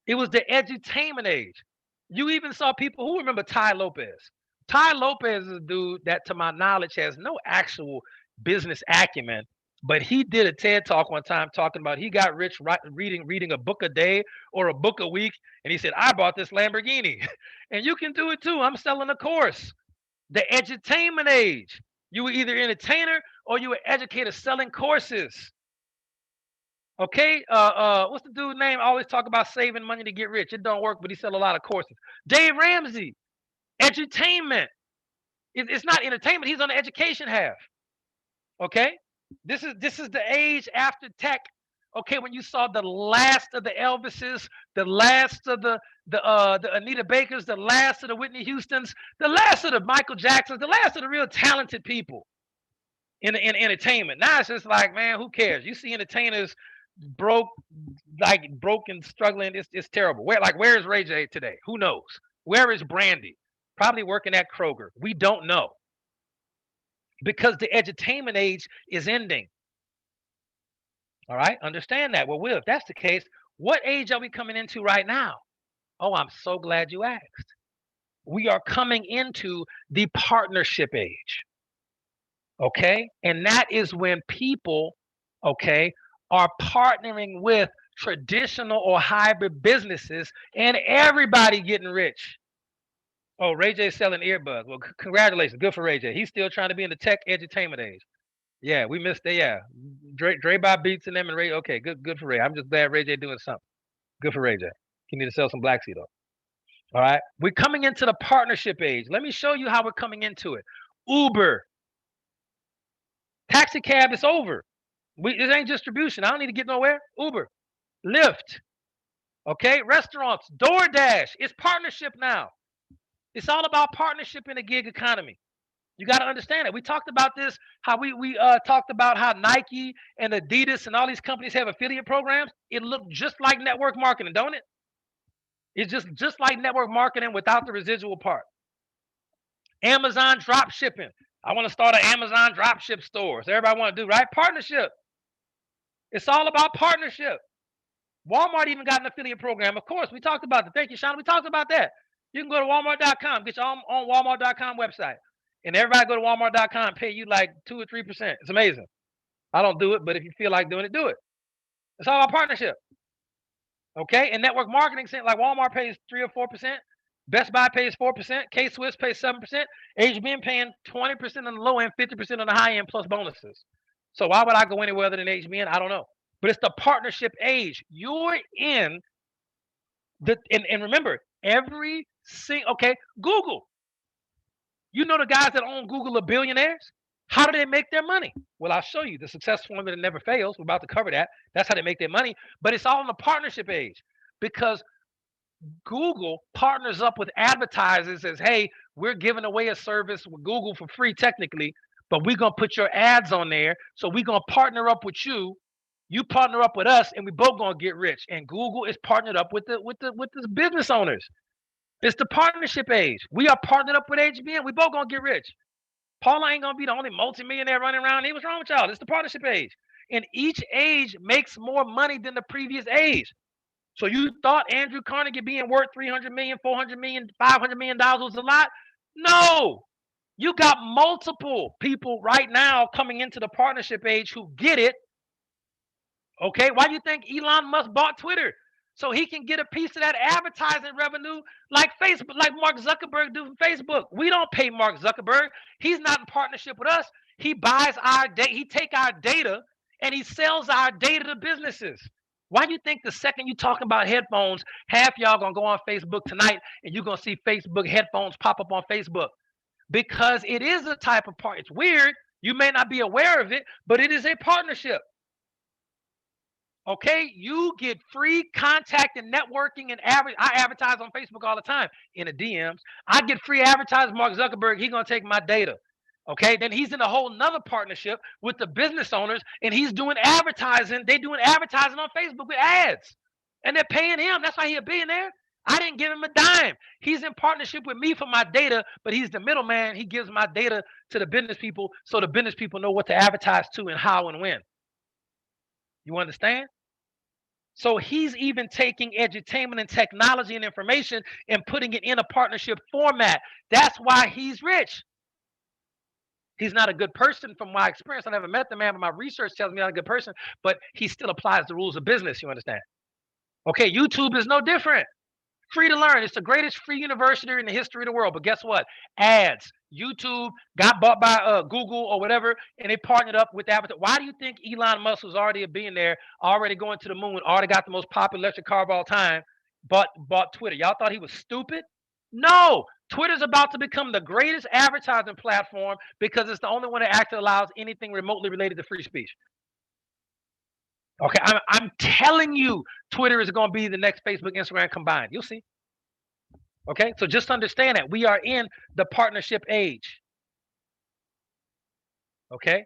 It was the edutainment age. You even saw people who remember Ty Lopez. Ty Lopez is a dude that, to my knowledge, has no actual business acumen. But he did a TED talk one time talking about he got rich reading a book a day or a book a week. And he said, I bought this Lamborghini. And you can do it too. I'm selling a course. The edutainment age. You were either an entertainer or you were educator selling courses. Okay, what's the dude's name? I always talk about saving money to get rich. It don't work, but he sell a lot of courses. Dave Ramsey, edutainment. It's not entertainment. He's on the education half. Okay. This is the age after tech. Okay, when you saw the last of the Elvises, the last of the Anita Bakers, the last of the Whitney Houstons, the last of the Michael Jacksons, the last of the real talented people in entertainment. Now it's just like, man, who cares? You see entertainers broke, like broken, struggling. It's terrible. Where is Ray J today? Who knows? Where is Brandy? Probably working at Kroger. We don't know, because the edutainment age is ending. All right, understand that. Well, Will, if that's the case, what age are we coming into right now? Oh, I'm so glad you asked. We are coming into the partnership age. Okay, and that is when people, okay, are partnering with traditional or hybrid businesses, and everybody getting rich. Oh, Ray J selling earbuds. Well, congratulations, good for Ray J. He's still trying to be in the tech edutainment age. Yeah, we missed it. Yeah, Dre buy beats in them and Ray. Okay, good for Ray. I'm just glad Ray J doing something. Good for Ray J. He need to sell some Black Sea though. All right, we're coming into the partnership age. Let me show you how we're coming into it. Uber, taxi cab is over. This ain't distribution. I don't need to get nowhere. Uber, Lyft, okay, restaurants, DoorDash. It's partnership now. It's all about partnership in the gig economy. You got to understand it. We talked about this, how we talked about how Nike and Adidas and all these companies have affiliate programs. It looked just like network marketing, don't it? It's just like network marketing without the residual part. Amazon drop shipping. I want to start an Amazon drop ship store. So everybody want to do, right? Partnership. It's all about partnership. Walmart even got an affiliate program. Of course, we talked about it. Thank you, Sean. We talked about that. You can go to Walmart.com, get your own on Walmart.com website. And everybody go to Walmart.com, pay you like 2 or 3%. It's amazing. I don't do it, but if you feel like doing it, do it. It's all about partnership. Okay? And network marketing, like Walmart pays 3 or 4%. Best Buy pays 4%. K-Swiss pays 7%. HBM paying 20% on the low end, 50% on the high end, plus bonuses. So why would I go anywhere other than HBN? I don't know. But it's the partnership age. You're in the, and remember, every single, okay, Google. You know the guys that own Google are billionaires? How do they make their money? Well, I'll show you the success formula that never fails. We're about to cover that. That's how they make their money. But it's all in the partnership age, because Google partners up with advertisers, says, hey, we're giving away a service with Google for free technically, but we're going to put your ads on there. So we're going to partner up with you. You partner up with us, and we both going to get rich. And Google is partnered up with the business owners. It's the partnership age. We are partnered up with HBN. We both going to get rich. Paula ain't going to be the only multimillionaire running around. Hey, what's wrong with y'all? It's the partnership age. And each age makes more money than the previous age. So you thought Andrew Carnegie being worth $300 million, $400 million, $500 million was a lot? No. You got multiple people right now coming into the partnership age who get it. Okay, why do you think Elon Musk bought Twitter? So he can get a piece of that advertising revenue like Facebook, like Mark Zuckerberg do from Facebook. We don't pay Mark Zuckerberg. He's not in partnership with us. He buys our data. He take our data and he sells our data to businesses. Why do you think the second you talking about headphones, half y'all gonna go on Facebook tonight and you're gonna see Facebook headphones pop up on Facebook? Because it is a type of part. It's weird. You may not be aware of it, but it is a partnership. Okay, you get free contact and networking and I advertise on Facebook all the time in the DMs. I get free advertising. Mark Zuckerberg, he's gonna take my data. Okay, then he's in a whole nother partnership with the business owners, and he's doing advertising. They doing advertising on Facebook with ads, and they're paying him. That's why he's a billionaire. I didn't give him a dime. He's in partnership with me for my data, but he's the middleman. He gives my data to the business people, so the business people know what to advertise to and how and when. You understand? So he's even taking edutainment and technology and information and putting it in a partnership format. That's why he's rich. He's not a good person from my experience. I never met the man, but my research tells me I'm not a good person, but he still applies the rules of business, you understand? Okay, YouTube is no different. Free to learn. It's the greatest free university in the history of the world. But guess what? Ads. YouTube got bought by Google or whatever, and they partnered up with that. Why do you think Elon Musk was already a billionaire, already going to the moon, already got the most popular electric car of all time, bought Twitter? Y'all thought he was stupid? No. Twitter's about to become the greatest advertising platform because it's the only one that actually allows anything remotely related to free speech. Okay, I'm telling you, Twitter is going to be the next Facebook, Instagram combined. You'll see. Okay, so just understand that we are in the partnership age. Okay,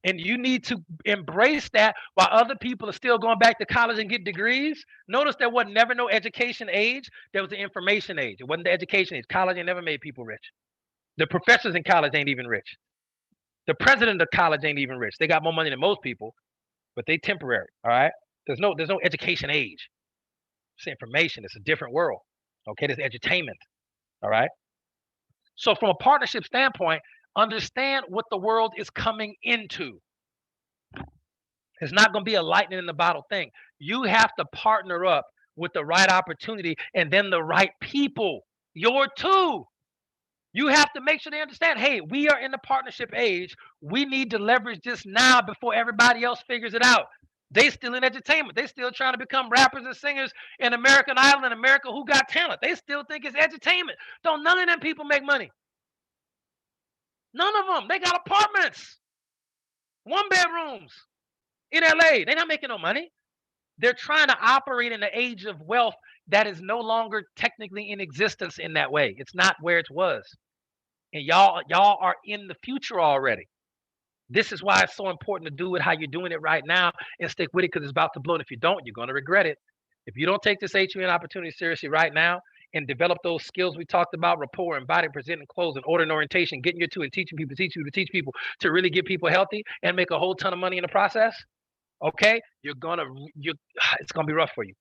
and you need to embrace that while other people are still going back to college and get degrees. Notice there was never no education age. There was the information age. It wasn't the education age. College ain't never made people rich. The professors in college ain't even rich. The president of college ain't even rich. They got more money than most people, but they temporary. All right. There's no education age. It's information. It's a different world. Okay. There's edutainment. All right. So from a partnership standpoint, understand what the world is coming into. It's not going to be a lightning in the bottle thing. You have to partner up with the right opportunity and then the right people. Your two. You have to make sure they understand, hey, we are in the partnership age. We need to leverage this now before everybody else figures it out. They still in entertainment. They still trying to become rappers and singers in American Idol and America Who Got Talent. They still think it's entertainment. Don't none of them people make money. None of them. They got apartments, one bedrooms in LA. They're not making no money. They're trying to operate in the age of wealth that is no longer technically in existence in that way. It's not where it was. And y'all are in the future already. This is why it's so important to do it how you're doing it right now and stick with it, because it's about to blow. And if you don't, you're going to regret it. If you don't take this HUN opportunity seriously right now and develop those skills we talked about, rapport, inviting, presenting, closing, order and orientation, getting your two and teaching people, to teach people to really get people healthy and make a whole ton of money in the process, okay, it's gonna be rough for you.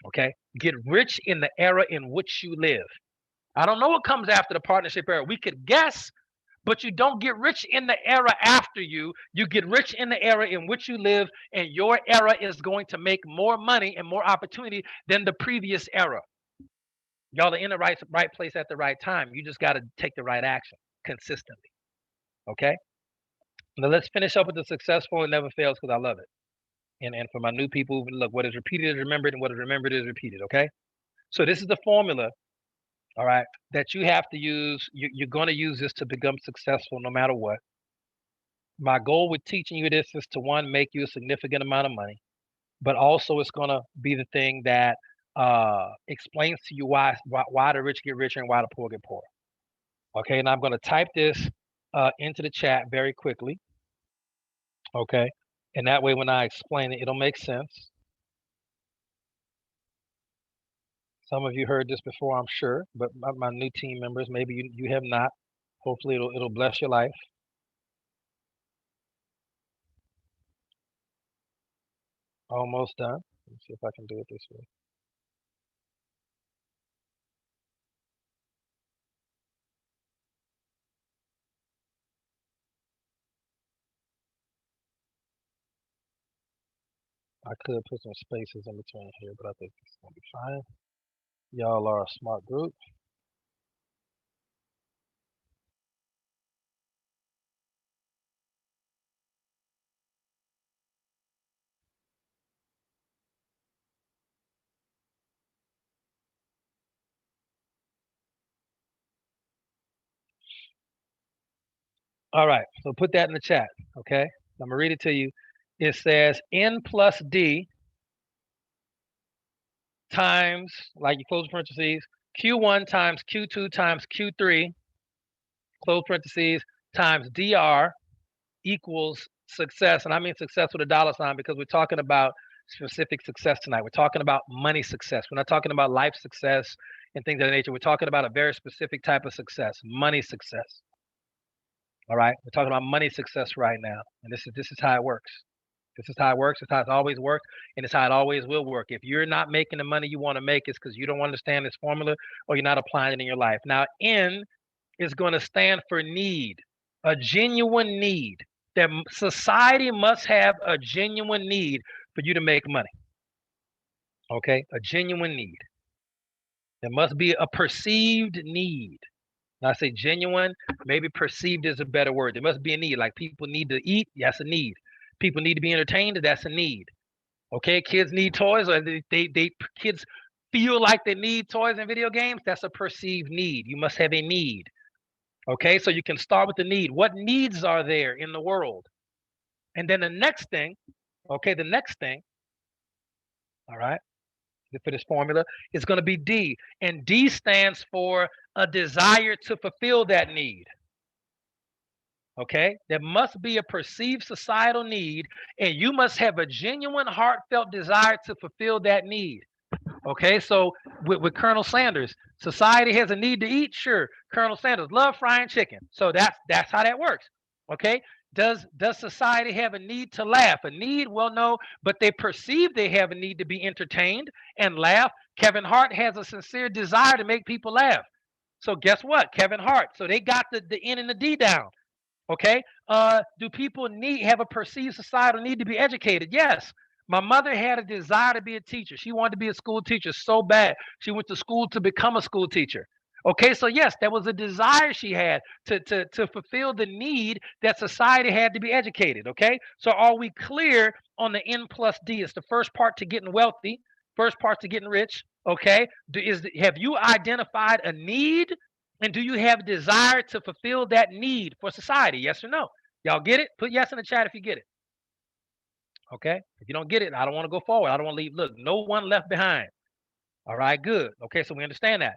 Okay, get rich in the era in which you live. I don't know what comes after the partnership era. We could guess, but you don't get rich in the era after you. You get rich in the era in which you live, and your era is going to make more money and more opportunity than the previous era. Y'all are in the right place at the right time. You just got to take the right action consistently. Okay. Now let's finish up with the successful and never fails, because I love it. And for my new people, look, what is repeated is remembered, and what is remembered is repeated. Okay. So this is the formula, all right, that you have to use. You're going to use this to become successful no matter what. My goal with teaching you this is to, one, make you a significant amount of money, but also it's going to be the thing that explains to you why the rich get richer and why the poor get poorer. Okay, and I'm going to type this into the chat very quickly. Okay, and that way when I explain it, it'll make sense. Some of you heard this before, I'm sure, but my new team members, maybe you have not. Hopefully it'll bless your life. Almost done. Let's see if I can do it this way. I could put some spaces in between here, but I think it's gonna be fine. Y'all are a smart group. All right, so put that in the chat, okay? I'm gonna read it to you. It says N plus D times, like you close parentheses, Q1 times Q2 times Q3, close parentheses, times DR equals success. And I mean success with a dollar sign because we're talking about specific success tonight. We're talking about money success. We're not talking about life success and things of that nature. We're talking about a very specific type of success, money success. All right. We're talking about money success right now. And this is how it works. This is how it works. It's how it's always worked, and it's how it always will work. If you're not making the money you want to make, it's because you don't understand this formula or you're not applying it in your life. Now, N is going to stand for need, a genuine need. That society must have a genuine need for you to make money. Okay, a genuine need. There must be a perceived need. Now, I say genuine, maybe perceived is a better word. There must be a need. Like people need to eat, that's a need. People need to be entertained, that's a need. Okay, kids need toys, or kids feel like they need toys and video games. That's a perceived need. You must have a need. Okay, so you can start with the need. What needs are there in the world? And then the next thing, Okay, the next thing, all right, for this formula is going to be D. And D stands for a desire to fulfill that need. Okay, there must be a perceived societal need, and you must have a genuine, heartfelt desire to fulfill that need. Okay, so with Colonel Sanders, society has a need to eat. Sure, Colonel Sanders love frying chicken, so that's how that works. Okay, does society have a need to laugh? A need? Well, no, but they perceive they have a need to be entertained and laugh. Kevin Hart has a sincere desire to make people laugh. So guess what? Kevin Hart. So they got the N and the D down. Okay. Do people have a perceived societal need to be educated? Yes. My mother had a desire to be a teacher. She wanted to be a school teacher so bad. She went to school to become a school teacher. Okay, so yes, there was a desire she had to fulfill the need that society had to be educated. Okay, so are we clear on the N plus D? It's the first part to getting wealthy, first part to getting rich. Okay, have you identified a need, and do you have desire to fulfill that need for society? Yes or no? Y'all get it? Put yes in the chat if you get it. Okay. If you don't get it, I don't want to go forward. I don't want to leave. Look, no one left behind. All right, good. Okay, so we understand that.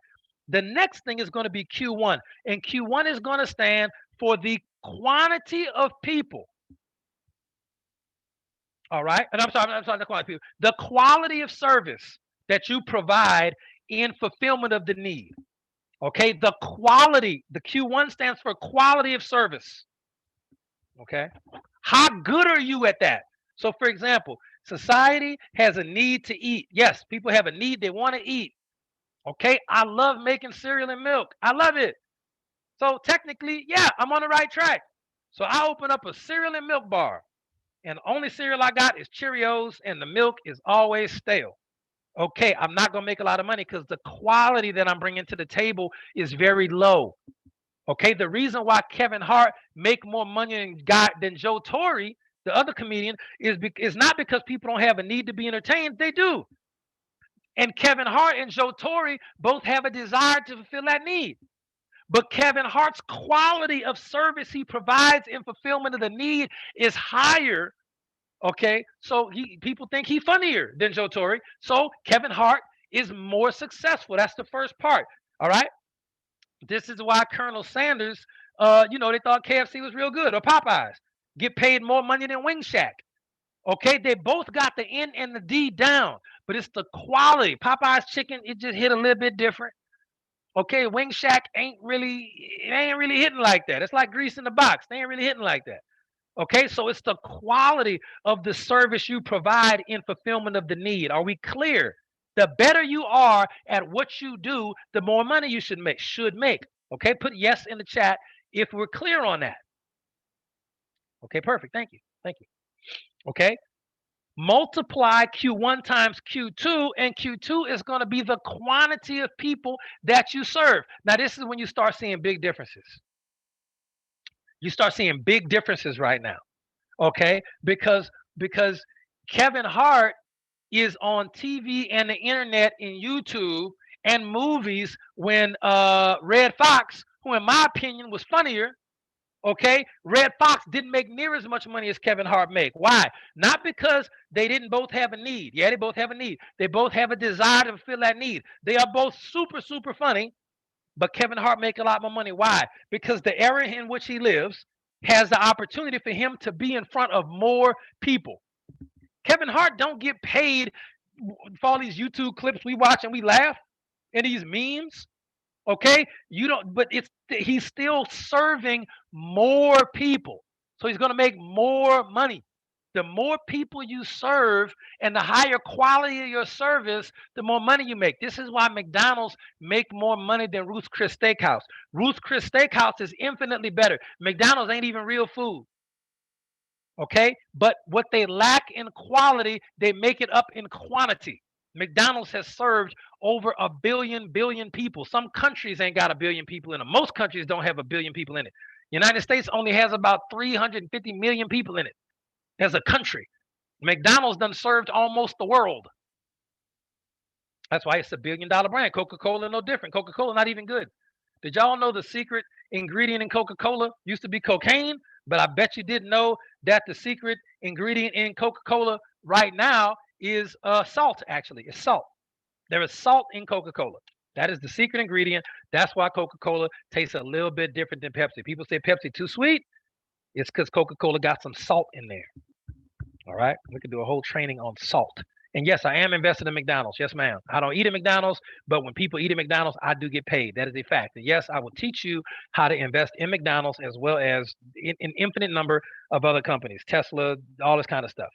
The next thing is going to be Q1, and Q1 is going to stand for the quantity of people. All right, and I'm sorry, the quantity of people, the quality of service that you provide in fulfillment of the need. Okay, the quality, the Q1 stands for quality of service. Okay, how good are you at that? So, for example, society has a need to eat. Yes, people have a need, they want to eat. Okay, I love making cereal and milk. I love it. So technically, yeah, I'm on the right track. So I open up a cereal and milk bar, and the only cereal I got is Cheerios, and the milk is always stale. Okay, I'm not gonna make a lot of money because the quality that I'm bringing to the table is very low. Okay, the reason why Kevin Hart make more money than Joe Torre, the other comedian, is not because people don't have a need to be entertained. They do. And Kevin Hart and Joe Torre both have a desire to fulfill that need. But Kevin Hart's quality of service he provides in fulfillment of the need is higher. Okay, so people think he's funnier than Joe Torre. So Kevin Hart is more successful. That's the first part. All right. This is why Colonel Sanders, they thought KFC was real good, or Popeyes. Get paid more money than Wing Shack. Okay, they both got the N and the D down, but it's the quality. Popeye's chicken, it just hit a little bit different. Okay, Wing Shack ain't really hitting like that. It's like grease in the box. They ain't really hitting like that. Okay, so it's the quality of the service you provide in fulfillment of the need. Are we clear? The better you are at what you do, the more money you should make. Okay, put yes in the chat if we're clear on that. Okay, perfect. Thank you. Thank you. Okay. Multiply Q1 times Q2, and Q2 is going to be the quantity of people that you serve. Now, this is when you start seeing big differences. You start seeing big differences right now. Okay, because Kevin Hart is on TV and the internet and YouTube and movies when Red Fox, who in my opinion was funnier, okay, Red Fox didn't make near as much money as Kevin Hart make. Why? Not because they didn't both have a need. Yeah, they both have a need. They both have a desire to fulfill that need. They are both super, super funny, but Kevin Hart make a lot more money. Why? Because the era in which he lives has the opportunity for him to be in front of more people. Kevin Hart don't get paid for all these YouTube clips we watch and we laugh and these memes. Okay, you don't, but he's still serving more people, so he's going to make more money. The more people you serve and the higher quality of your service, the more money you make. This is why McDonald's make more money than Ruth's Chris Steakhouse. Ruth's Chris Steakhouse is infinitely better. McDonald's ain't even real food. Okay, but what they lack in quality, they make it up in quantity. McDonald's has served over a billion people. Some countries ain't got a billion people in them. Most countries don't have a billion people in it. United States only has about 350 million people in it as a country. McDonald's done served almost the world. That's why it's a $1 billion brand. Coca-Cola no different. Coca-Cola not even good. Did y'all know the secret ingredient in Coca-Cola used to be cocaine, but I bet you didn't know that the secret ingredient in Coca-Cola right now is salt, actually. It's salt. There is salt in Coca-Cola. That is the secret ingredient. That's why Coca-Cola tastes a little bit different than Pepsi. People say Pepsi too sweet. It's because Coca-Cola got some salt in there. All right. We could do a whole training on salt. And yes, I am invested in McDonald's. Yes, ma'am. I don't eat at McDonald's, but when people eat at McDonald's, I do get paid. That is a fact. And yes, I will teach you how to invest in McDonald's as well as in an infinite number of other companies, Tesla, all this kind of stuff,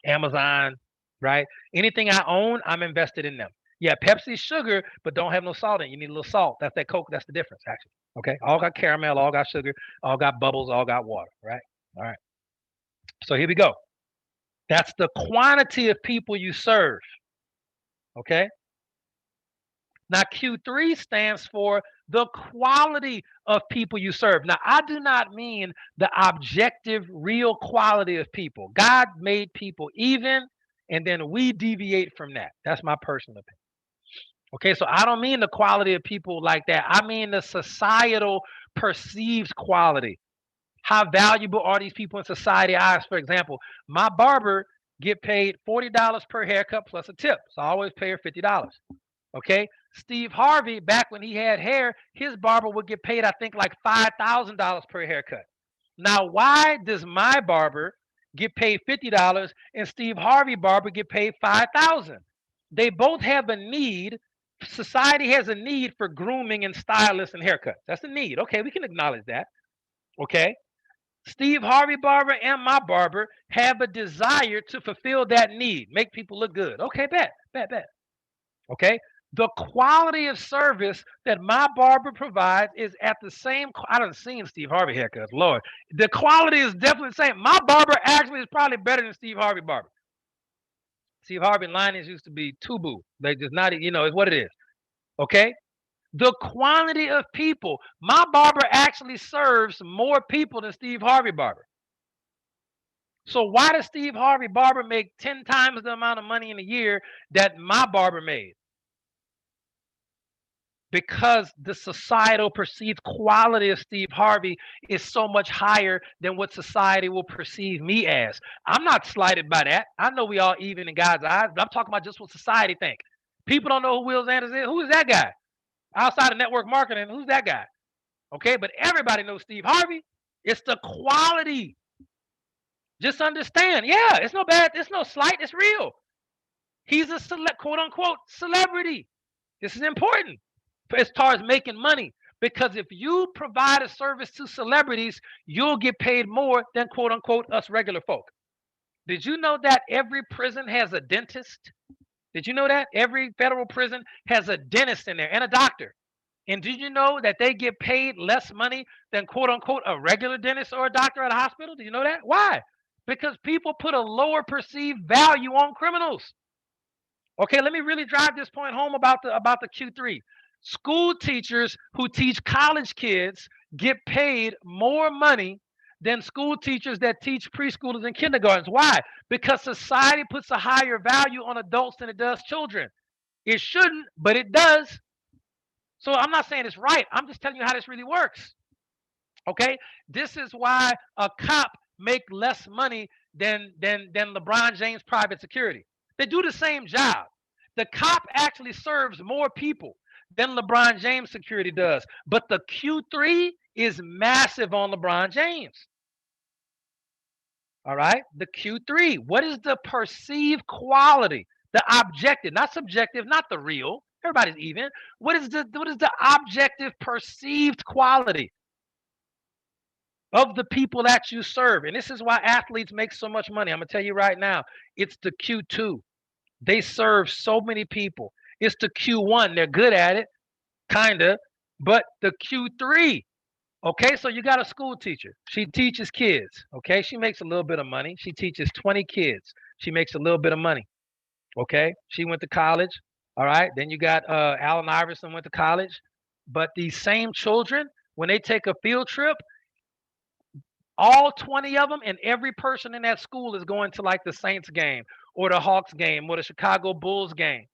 Amazon, right? Anything I own, I'm invested in them. Yeah, Pepsi's sugar, but don't have no salt in it. You need a little salt. That's that Coke. That's the difference, actually. Okay. All got caramel, all got sugar, all got bubbles, all got water, right? All right. So here we go. That's the quantity of people you serve. Okay. Now, Q3 stands for the quality of people you serve. Now, I do not mean the objective, real quality of people. God made people even, and then we deviate from that. That's my personal opinion. Okay, so I don't mean the quality of people like that. I mean the societal perceived quality. How valuable are these people in society eyes? For example, my barber get paid $40 per haircut plus a tip. So I always pay her $50. Okay. Steve Harvey, back when he had hair, his barber would get paid, I think, like $5,000 per haircut. Now, why does my barber get paid $50 and Steve Harvey barber get paid $5,000? They both have a need. Society has a need for grooming and stylists and haircuts. That's a need. Okay, we can acknowledge that. Okay. Steve Harvey barber and my barber have a desire to fulfill that need, make people look good. Okay, bet. Okay. The quality of service that my barber provides is at the same. I done seen Steve Harvey haircuts. Lord, the quality is definitely the same. My barber actually is probably better than Steve Harvey barber. Steve Harvey linings used to be tubu. They just not, it's what it is. Okay. The quantity of people. My barber actually serves more people than Steve Harvey barber. So why does Steve Harvey barber make 10 times the amount of money in a year that my barber made? Because the societal perceived quality of Steve Harvey is so much higher than what society will perceive me as. I'm not slighted by that. I know we all even in God's eyes, but I'm talking about just what society think. People don't know who Will Sanders is. Who is that guy? Outside of network marketing, who's that guy? Okay, but everybody knows Steve Harvey. It's the quality. Just understand. Yeah, it's no bad. It's no slight. It's real. He's a quote unquote celebrity. This is important as far as making money, because if you provide a service to celebrities, you'll get paid more than quote unquote us regular folk. Did you know that every prison has a dentist? Did you know that every federal prison has a dentist in there and a doctor? And did you know that they get paid less money than quote unquote a regular dentist or a doctor at a hospital? Did you know that? Why? Because people put a lower perceived value on criminals. Okay, let me really drive this point home about the Q3. School teachers who teach college kids get paid more money than school teachers that teach preschoolers and kindergartens. Why? Because society puts a higher value on adults than it does children. It shouldn't, but it does. So I'm not saying it's right. I'm just telling you how this really works. Okay? This is why a cop make less money than LeBron James private security. They do the same job. The cop actually serves more people than LeBron James security does. But the Q3 is massive on LeBron James. All right? The Q3. What is the perceived quality? The objective, not subjective, not the real. Everybody's even. What is the objective perceived quality of the people that you serve? And this is why athletes make so much money. I'm going to tell you right now, it's the Q2. They serve so many people. It's the Q1. They're good at it, kind of. But the Q3, okay, so you got a school teacher. She teaches kids, okay? She makes a little bit of money. She teaches 20 kids. She makes a little bit of money, okay? She went to college, all right? Then you got Allen Iverson went to college. But these same children, when they take a field trip, all 20 of them and every person in that school is going to like the Saints game or the Hawks game or the Chicago Bulls game.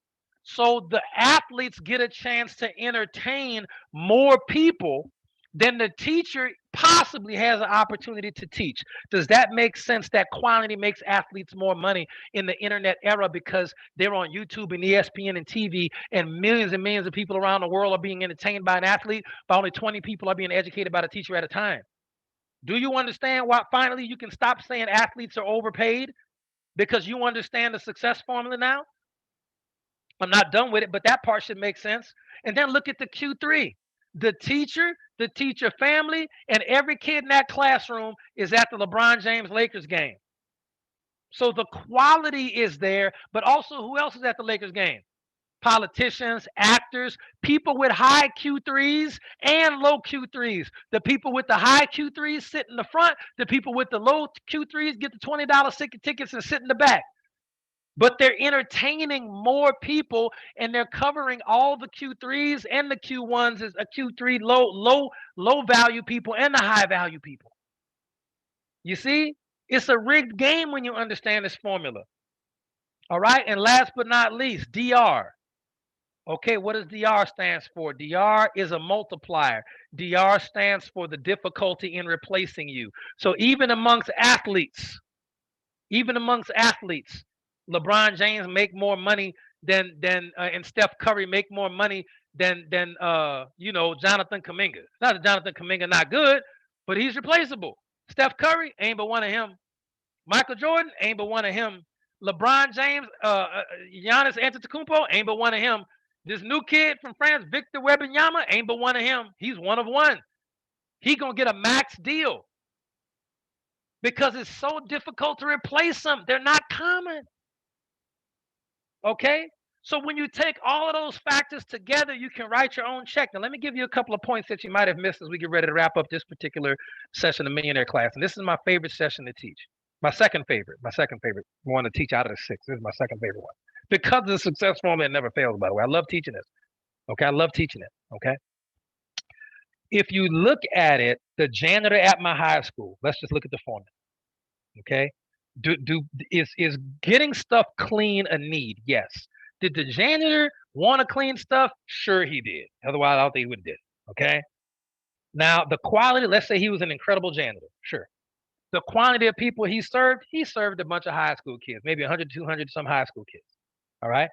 So the athletes get a chance to entertain more people then the teacher possibly has an opportunity to teach. Does that make sense that quality makes athletes more money in the internet era because they're on YouTube and ESPN and TV and millions of people around the world are being entertained by an athlete, but only 20 people are being educated by the teacher at a time? Do you understand why finally you can stop saying athletes are overpaid because you understand the success formula now? I'm not done with it, but that part should make sense. And then look at the Q3. The teacher family, and every kid in that classroom is at the LeBron James Lakers game. So the quality is there, but also who else is at the Lakers game? Politicians, actors, people with high Q3s and low Q3s. The people with the high Q3s sit in the front. The people with the low Q3s get the $20 tickets and sit in the back. But they're entertaining more people and they're covering all the Q3s and the Q1s as a Q3 low value people and the high value people. You see, it's a rigged game when you understand this formula. All right, and last but not least, DR. Okay, what does DR stands for? DR is a multiplier. DR stands for the difficulty in replacing you. So even amongst athletes, LeBron James make more money than and Steph Curry make more money than Jonathan Kuminga. Not that Jonathan Kuminga not good, but he's replaceable. Steph Curry ain't but one of him. Michael Jordan ain't but one of him. LeBron James, Giannis Antetokounmpo ain't but one of him. This new kid from France, Victor Wembanyama, ain't but one of him. He's one of one. He gonna get a max deal because it's so difficult to replace them. They're not common. Okay? So when you take all of those factors together, you can write your own check. Now, let me give you a couple of points that you might have missed as we get ready to wrap up this particular session of Millionaire class. And this is my favorite session to teach. My second favorite one to teach out of the six. This is my second favorite one. Because of the success formula, it never fails, by the way. I love teaching this. Okay? I love teaching it. Okay? If you look at it, the janitor at my high school, let's just look at the formula. Okay? Is getting stuff clean a need? Yes. Did the janitor want to clean stuff? Sure, he did. Otherwise, I don't think he would have did it. Okay. Now, the quality, let's say he was an incredible janitor. Sure. The quantity of people he served a bunch of high school kids, maybe 100, 200, some high school kids. All right.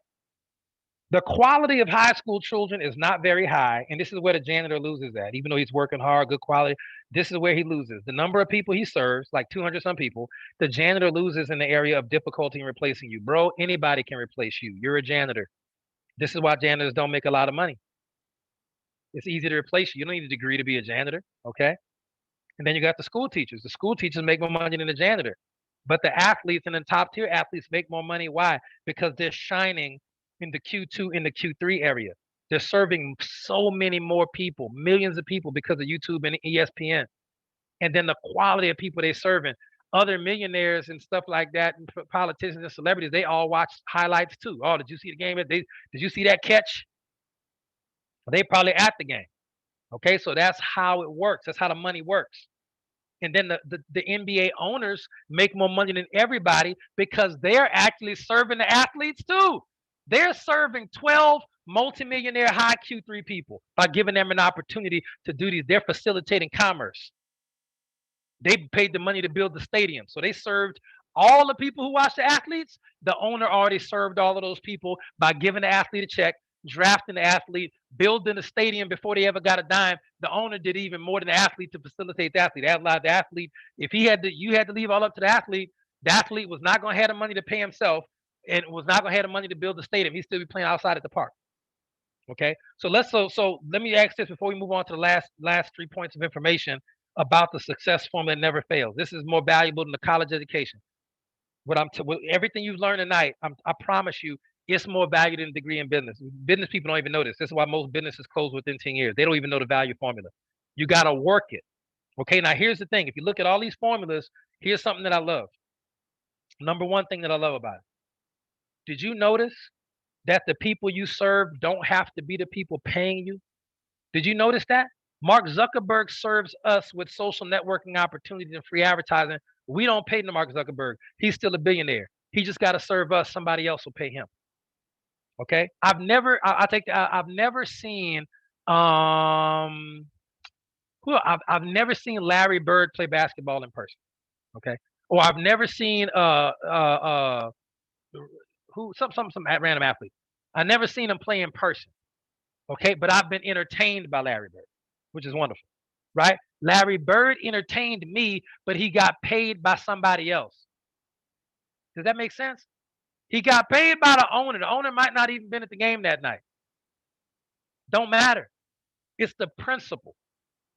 The quality of high school children is not very high, and this is where the janitor loses at. Even though he's working hard, good quality, this is where he loses. The number of people he serves, like 200 some people, the janitor loses in the area of difficulty in replacing you. Bro, anybody can replace you. You're a janitor. This is why janitors don't make a lot of money. It's easy to replace you. You don't need a degree to be a janitor, okay? And then you got the school teachers. The school teachers make more money than the janitor. But the athletes and the top tier athletes make more money. Why? Because they're shining in the Q2, in the Q3 area. They're serving so many more people, millions of people because of YouTube and ESPN. And then the quality of people they're serving. Other millionaires and stuff like that, and politicians and celebrities, they all watch highlights too. Oh, did you see the game? Did you see that catch? They probably at the game. Okay, so that's how it works. That's how the money works. And then the NBA owners make more money than everybody because they're actually serving the athletes too. They're serving 12 multimillionaire high Q3 people by giving them an opportunity to do these. They're facilitating commerce. They paid the money to build the stadium. So they served all the people who watch the athletes. The owner already served all of those people by giving the athlete a check, drafting the athlete, building the stadium before they ever got a dime. The owner did even more than the athlete to facilitate the athlete. The athlete, if you had to leave all up to the athlete was not going to have the money to pay himself and was not going to have the money to build the stadium. He'd still be playing outside at the park. Okay, so let me ask this before we move on to the last 3 points of information about the success formula that never fails. This is more valuable than the college education. Everything you've learned tonight, I promise you, it's more value than a degree in business. Business people don't even know this. This is why most businesses close within 10 years. They don't even know the value formula. You got to work it. Okay, now here's the thing. If you look at all these formulas, here's something that I love. Number one thing that I love about it. Did you notice that the people you serve don't have to be the people paying you? Did you notice that? Mark Zuckerberg serves us with social networking opportunities and free advertising. We don't pay to Mark Zuckerberg. He's still a billionaire. He just got to serve us. Somebody else will pay him. Okay. I've never seen who Well, I've never seen Larry Bird play basketball in person. Okay, or I've never seen who some random athlete. I never seen him play in person. Okay, but I've been entertained by Larry Bird, which is wonderful, right? Larry Bird entertained me, but he got paid by somebody else. Does that make sense? He got paid by the owner. The owner might not even been at the game that night. Don't matter. It's the principle.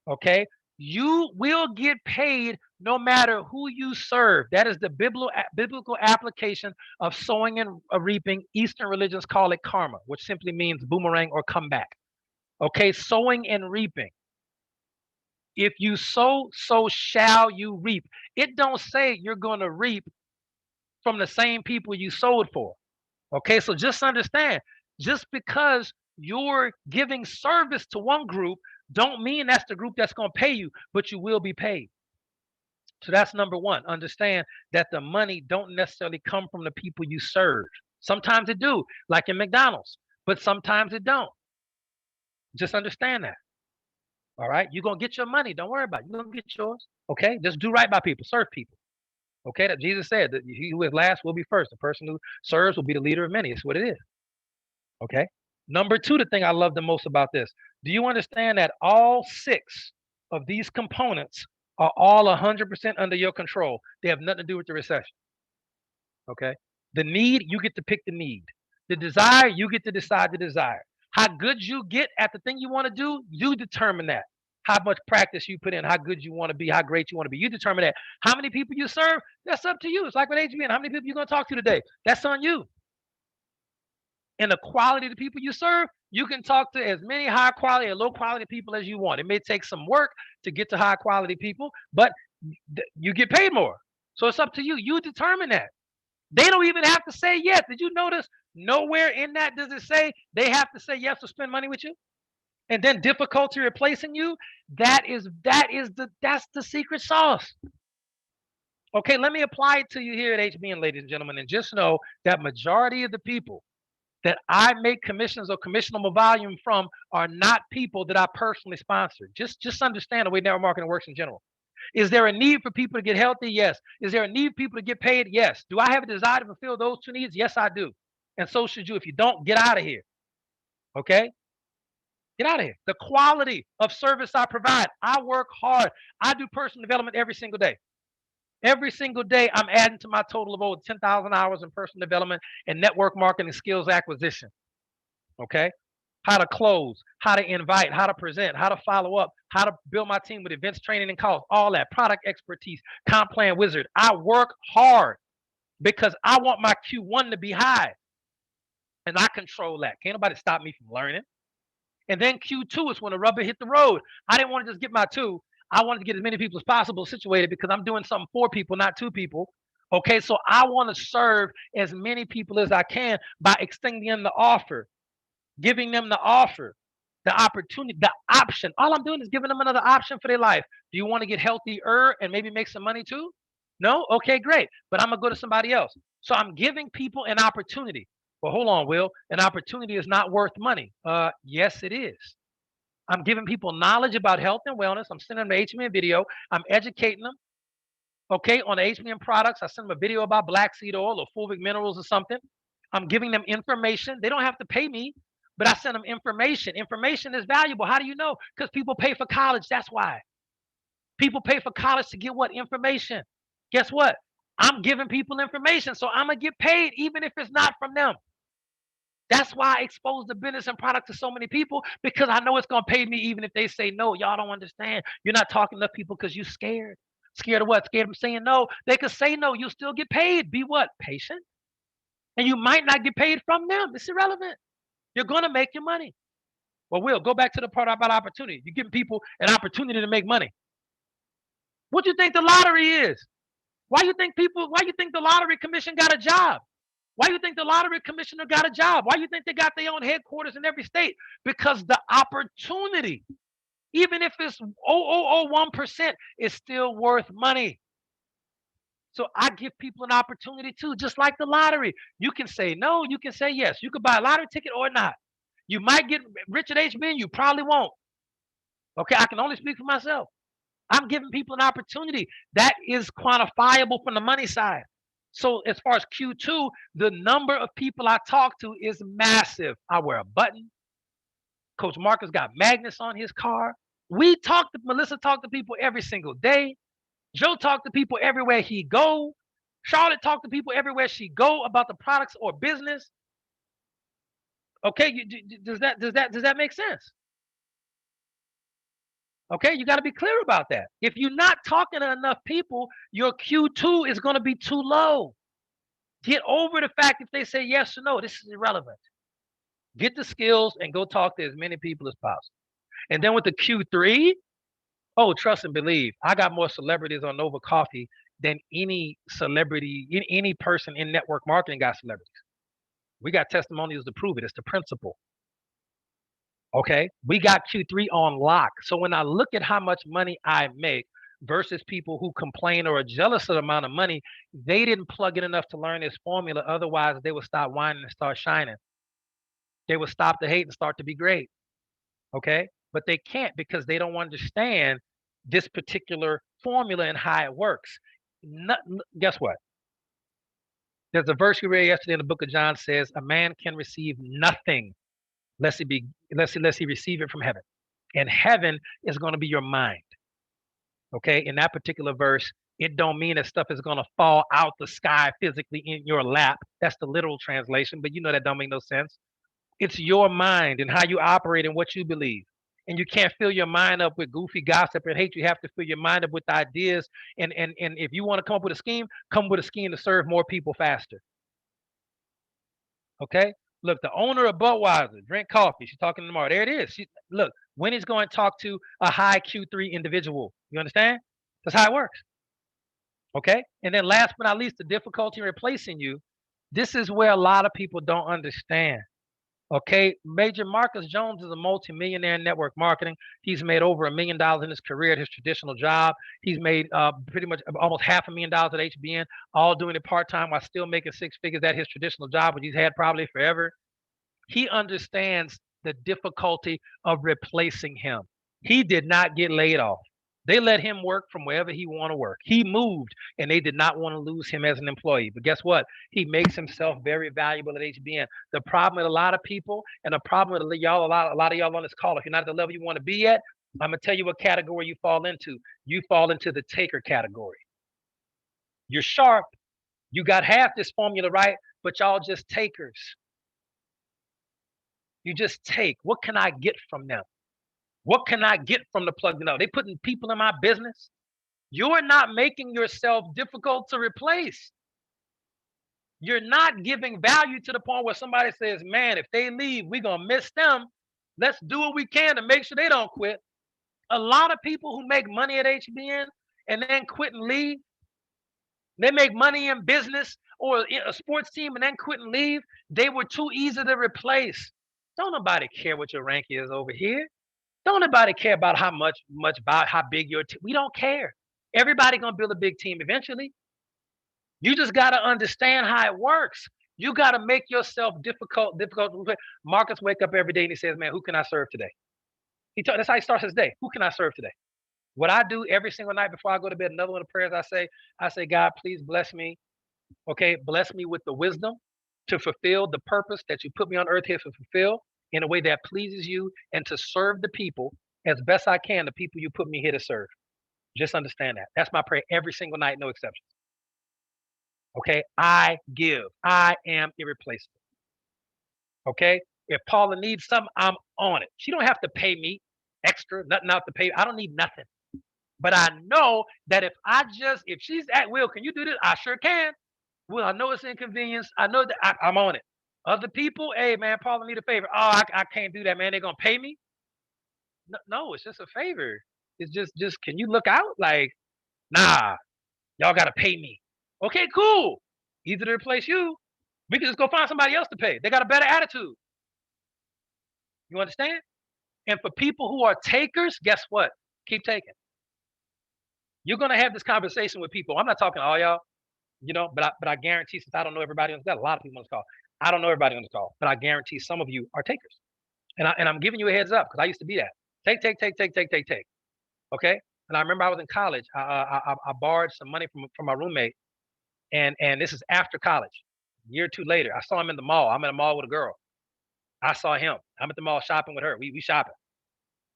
Okay. You will get paid no matter who you serve. That is the biblical application of sowing and reaping. Eastern religions call it karma, which simply means boomerang or comeback. Okay. Sowing and reaping. If you sow, so shall you reap. It don't say you're going to reap from the same people you sowed for. Okay, so just understand, just because you're giving service to one group, don't mean that's the group that's going to pay you, but you will be paid. So that's number one. Understand that the money don't necessarily come from the people you serve. Sometimes it do, like in McDonald's, but sometimes it don't. Just understand that. All right, you're gonna get your money. Don't worry about it. You're gonna get yours. Okay, just do right by people, serve people. Okay, that Jesus said that he who is last will be first. The person who serves will be the leader of many. It's what it is. Okay. Number two, the thing I love the most about this, do you understand that all six of these components are all 100% under your control? They have nothing to do with the recession. Okay. The need, you get to pick the need. The desire, you get to decide the desire. How good you get at the thing you want to do, you determine that. How much practice you put in, how good you want to be, how great you want to be. You determine that. How many people you serve, that's up to you. It's like with HBN. How many people you going to talk to today? That's on you. And the quality of the people you serve, you can talk to as many high quality and low quality people as you want. It may take some work to get to high quality people, but you get paid more. So it's up to you. You determine that. They don't even have to say yes. Did you notice nowhere in that does it say they have to say yes to spend money with you? And then difficulty replacing you? That's the secret sauce. Okay, let me apply it to you here at HBN, ladies and gentlemen, and just know that majority of the people that I make commissions or commissionable volume from are not people that I personally sponsor. Just understand the way network marketing works in general. Is there a need for people to get healthy? Yes. Is there a need for people to get paid? Yes. Do I have a desire to fulfill those two needs? Yes, I do. And so should you. If you don't, get out of here. Okay? Get out of here. The quality of service I provide. I work hard. I do personal development every single day. Every single day, I'm adding to my total of over 10,000 hours in personal development and network marketing skills acquisition. Okay? How to close, how to invite, how to present, how to follow up, how to build my team with events, training, and calls, all that product expertise, comp plan wizard. I work hard because I want my Q1 to be high. And I control that. Can't nobody stop me from learning. And then Q2 is when the rubber hit the road. I didn't want to just get my two. I wanted to get as many people as possible situated because I'm doing something for people, not two people. Okay, so I want to serve as many people as I can by extending them the offer, giving them the offer, the opportunity, the option. All I'm doing is giving them another option for their life. Do you want to get healthier and maybe make some money too? No? Okay, great. But I'm going to go to somebody else. So I'm giving people an opportunity. Well, hold on, Will. An opportunity is not worth money. Yes, it is. I'm giving people knowledge about health and wellness. I'm sending them the HMN video. I'm educating them. Okay, on the HMN products. I send them a video about black seed oil or fulvic minerals or something. I'm giving them information. They don't have to pay me, but I send them information. Information is valuable. How do you know? Because people pay for college. That's why. People pay for college to get what? Information. Guess what? I'm giving people information, so I'm going to get paid even if it's not from them. That's why I expose the business and product to so many people, because I know it's going to pay me even if they say no. Y'all don't understand. You're not talking to people because you're scared. Scared of what? Scared of saying no. They could say no. You'll still get paid. Be what? Patient. And you might not get paid from them. It's irrelevant. You're going to make your money. Well, Will, go back to the part about opportunity. You're giving people an opportunity to make money. What do you think the lottery is? Why you think the lottery commission got a job? Why do you think the lottery commissioner got a job? Why do you think they got their own headquarters in every state? Because the opportunity, even if it's 0.001%, is still worth money. So I give people an opportunity too, just like the lottery. You can say no, you can say yes. You could buy a lottery ticket or not. You might get rich at HBN, you probably won't. Okay, I can only speak for myself. I'm giving people an opportunity that is quantifiable from the money side. So as far as Q2, the number of people I talk to is massive. I wear a button. Coach Marcus got magnets on his car. Melissa talked to people every single day. Joe talked to people everywhere he go. Charlotte talked to people everywhere she go about the products or business. Okay, does that make sense? Okay, you got to be clear about that. If you're not talking to enough people, your Q2 is going to be too low. Get over the fact if they say yes or no, this is irrelevant. Get the skills and go talk to as many people as possible. And then with the Q3, oh, trust and believe, I got more celebrities on Nova Coffee than any celebrity, any person in network marketing got celebrities. We got testimonials to prove it. It's the principle. Okay. We got Q3 on lock. So when I look at how much money I make versus people who complain or are jealous of the amount of money, they didn't plug in enough to learn this formula. Otherwise, they would stop whining and start shining. They would stop the hate and start to be great. Okay. But they can't because they don't understand this particular formula and how it works. Guess what? There's a verse we read yesterday in the book of John says, a man can receive nothing unless he receive it from heaven. And heaven is going to be your mind. Okay. In that particular verse, it don't mean that stuff is going to fall out the sky physically in your lap. That's the literal translation, but you know that don't make no sense. It's your mind and how you operate and what you believe. And you can't fill your mind up with goofy gossip and hate. You have to fill your mind up with ideas. And if you want to come up with a scheme, come with a scheme to serve more people faster. Okay. Look, the owner of Budweiser, drink coffee. She's talking tomorrow. There it is. Look, when he's going to talk to a high Q3 individual. You understand? That's how it works. Okay. And then last but not least, the difficulty in replacing you. This is where a lot of people don't understand. Okay, Major Marcus Jones is a multimillionaire in network marketing. He's made over $1 million in his career at his traditional job. He's made pretty much almost $500,000 at HBN, all doing it part-time while still making six figures at his traditional job, which he's had probably forever. He understands the difficulty of replacing him. He did not get laid off. They let him work from wherever he want to work. He moved, and they did not want to lose him as an employee. But guess what? He makes himself very valuable at HBN. The problem with a lot of people, and the problem with y'all, a lot of y'all on this call, if you're not at the level you want to be at, I'm gonna tell you what category you fall into. You fall into the taker category. You're sharp. You got half this formula right, but y'all just takers. You just take. What can I get from them? What can I get from the plug? They putting people in my business. You're not making yourself difficult to replace. You're not giving value to the point where somebody says, man, if they leave, we're going to miss them. Let's do what we can to make sure they don't quit. A lot of people who make money at HBN and then quit and leave, they make money in business or a sports team and then quit and leave. They were too easy to replace. Don't nobody care what your rank is over here. Don't nobody care about how much about how big your team. We don't care. Everybody gonna build a big team eventually. You just gotta understand how it works. You gotta make yourself difficult. Marcus wake up every day and he says, "Man, who can I serve today?" That's how he starts his day. Who can I serve today? What I do every single night before I go to bed, another one of the prayers I say, God, please bless me. Okay, bless me with the wisdom to fulfill the purpose that you put me on earth here to fulfill in a way that pleases you and to serve the people as best I can, the people you put me here to serve. Just understand that. That's my prayer every single night, no exceptions. Okay, I give. I am irreplaceable. Okay, if Paula needs something, I'm on it. She don't have to pay me extra, nothing out to pay. I don't need nothing. But I know that if she's at Will, can you do this? I sure can. Well, I know it's inconvenience. I know that I'm on it. Other people, hey man, Paula need a favor. Oh, I can't do that, man. They're gonna pay me. No, it's just a favor. It's just can you look out? Like, nah, y'all gotta pay me. Okay, cool. Easy to replace you. We can just go find somebody else to pay. They got a better attitude. You understand? And for people who are takers, guess what? Keep taking. You're gonna have this conversation with people. I'm not talking to all y'all, but I guarantee, since I don't know everybody on this, got a lot of people on this call. I don't know everybody on this call, but I guarantee some of you are takers. And I'm giving you a heads up because I used to be that. Take. Okay. And I remember I was in college. I borrowed some money from my roommate, and this is after college. A year or two later, I saw him in the mall. I'm in a mall with a girl. I saw him. I'm at the mall shopping with her. We shopping.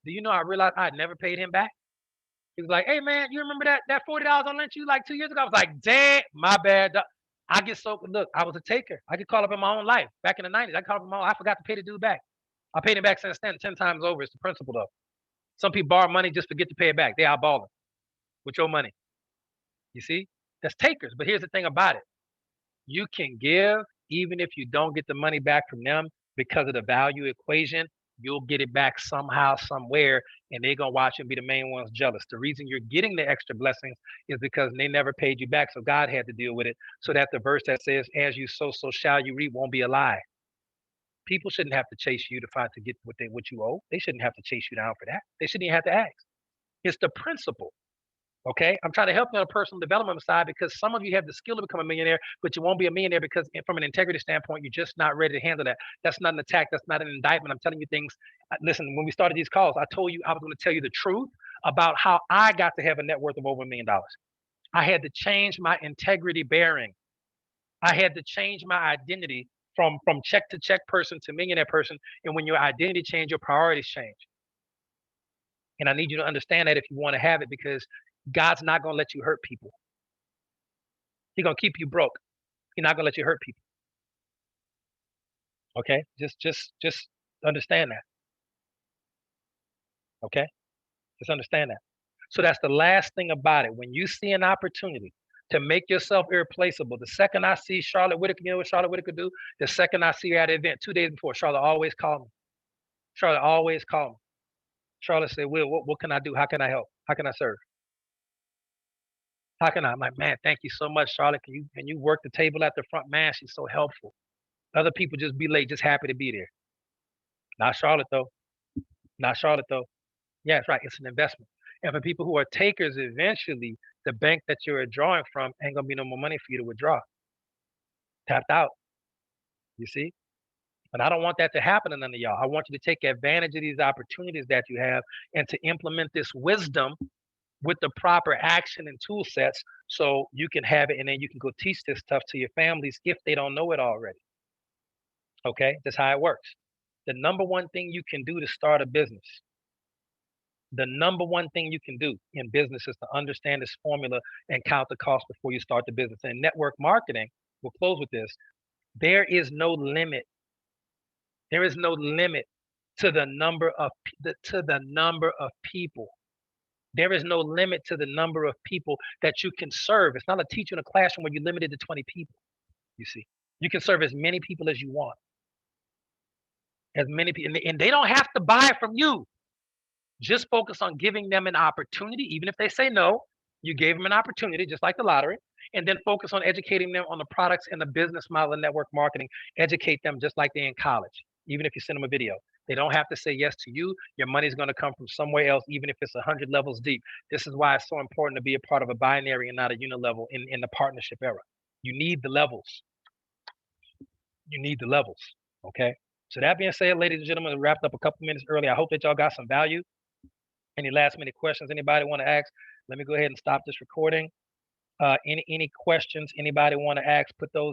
Do you know I realized I had never paid him back? He was like, "Hey man, you remember that $40 I lent you like 2 years ago?" I was like, "Damn, my bad." I get so look. I was a taker. I get caught up in my own life. Back in the '90s, I caught up in my own. I forgot to pay the dude back. I paid him back since then, 10 times over. It's the principle though. Some people borrow money just forget to pay it back. They eyeballing with your money. You see, that's takers. But here's the thing about it: you can give even if you don't get the money back from them because of the value equation. You'll get it back somehow, somewhere, and they're gonna watch and be the main ones jealous. The reason you're getting the extra blessings is because they never paid you back, so God had to deal with it. So that the verse that says, "As you sow, so shall you reap," won't be a lie. People shouldn't have to chase you to find to get what you owe. They shouldn't have to chase you down for that. They shouldn't even have to ask. It's the principle. Okay, I'm trying to help you on a personal development side because some of you have the skill to become a millionaire, but you won't be a millionaire because, from an integrity standpoint, you're just not ready to handle that. That's not an attack. That's not an indictment. I'm telling you things. Listen, when we started these calls, I told you I was going to tell you the truth about how I got to have a net worth of over $1 million. I had to change my integrity bearing. I had to change my identity from check to check person to millionaire person. And when your identity change, your priorities change. And I need you to understand that if you want to have it, because God's not going to let you hurt people. He's going to keep you broke. He's not going to let you hurt people. Okay? Just understand that. Okay? Just understand that. So that's the last thing about it. When you see an opportunity to make yourself irreplaceable, the second I see Charlotte Whitaker, you know what Charlotte Whitaker do? The second I see her at an event 2 days before, Charlotte always call me. Charlotte always call me. Charlotte said, "Will, what can I do? How can I help? How can I serve? How can I?" I'm like, "Man, thank you so much, Charlotte. Can you work the table at the front? Man, she's so helpful." Other people just be late, just happy to be there. Not Charlotte though. Not Charlotte though. Yeah, that's right. It's an investment. And for people who are takers, eventually the bank that you're withdrawing from ain't gonna be no more money for you to withdraw. Tapped out. You see? And I don't want that to happen to none of y'all. I want you to take advantage of these opportunities that you have and to implement this wisdom with the proper action and tool sets so you can have it and then you can go teach this stuff to your families if they don't know it already. Okay? That's how it works. The number one thing you can do to start a business, the number one thing you can do in business is to understand this formula and count the cost before you start the business. And network marketing, we'll close with this. There is no limit. There is no limit to the number of people. There is no limit to the number of people that you can serve. It's not a teacher in a classroom where you're limited to 20 people. You see, you can serve as many people as you want, as many people, and they don't have to buy from you. Just focus on giving them an opportunity, even if they say no. You gave them an opportunity, just like the lottery, and then focus on educating them on the products and the business model and network marketing. Educate them just like they're in college, even if you send them a video. They don't have to say yes to you. Your money's going to come from somewhere else, even if it's 100 levels deep. This is why it's so important to be a part of a binary and not a unilevel in the partnership era. You need the levels. You need the levels. Okay. So that being said, ladies and gentlemen, we wrapped up a couple minutes early. I hope that y'all got some value. Any last minute questions anybody want to ask? Let me go ahead and stop this recording. Any questions anybody want to ask? Put those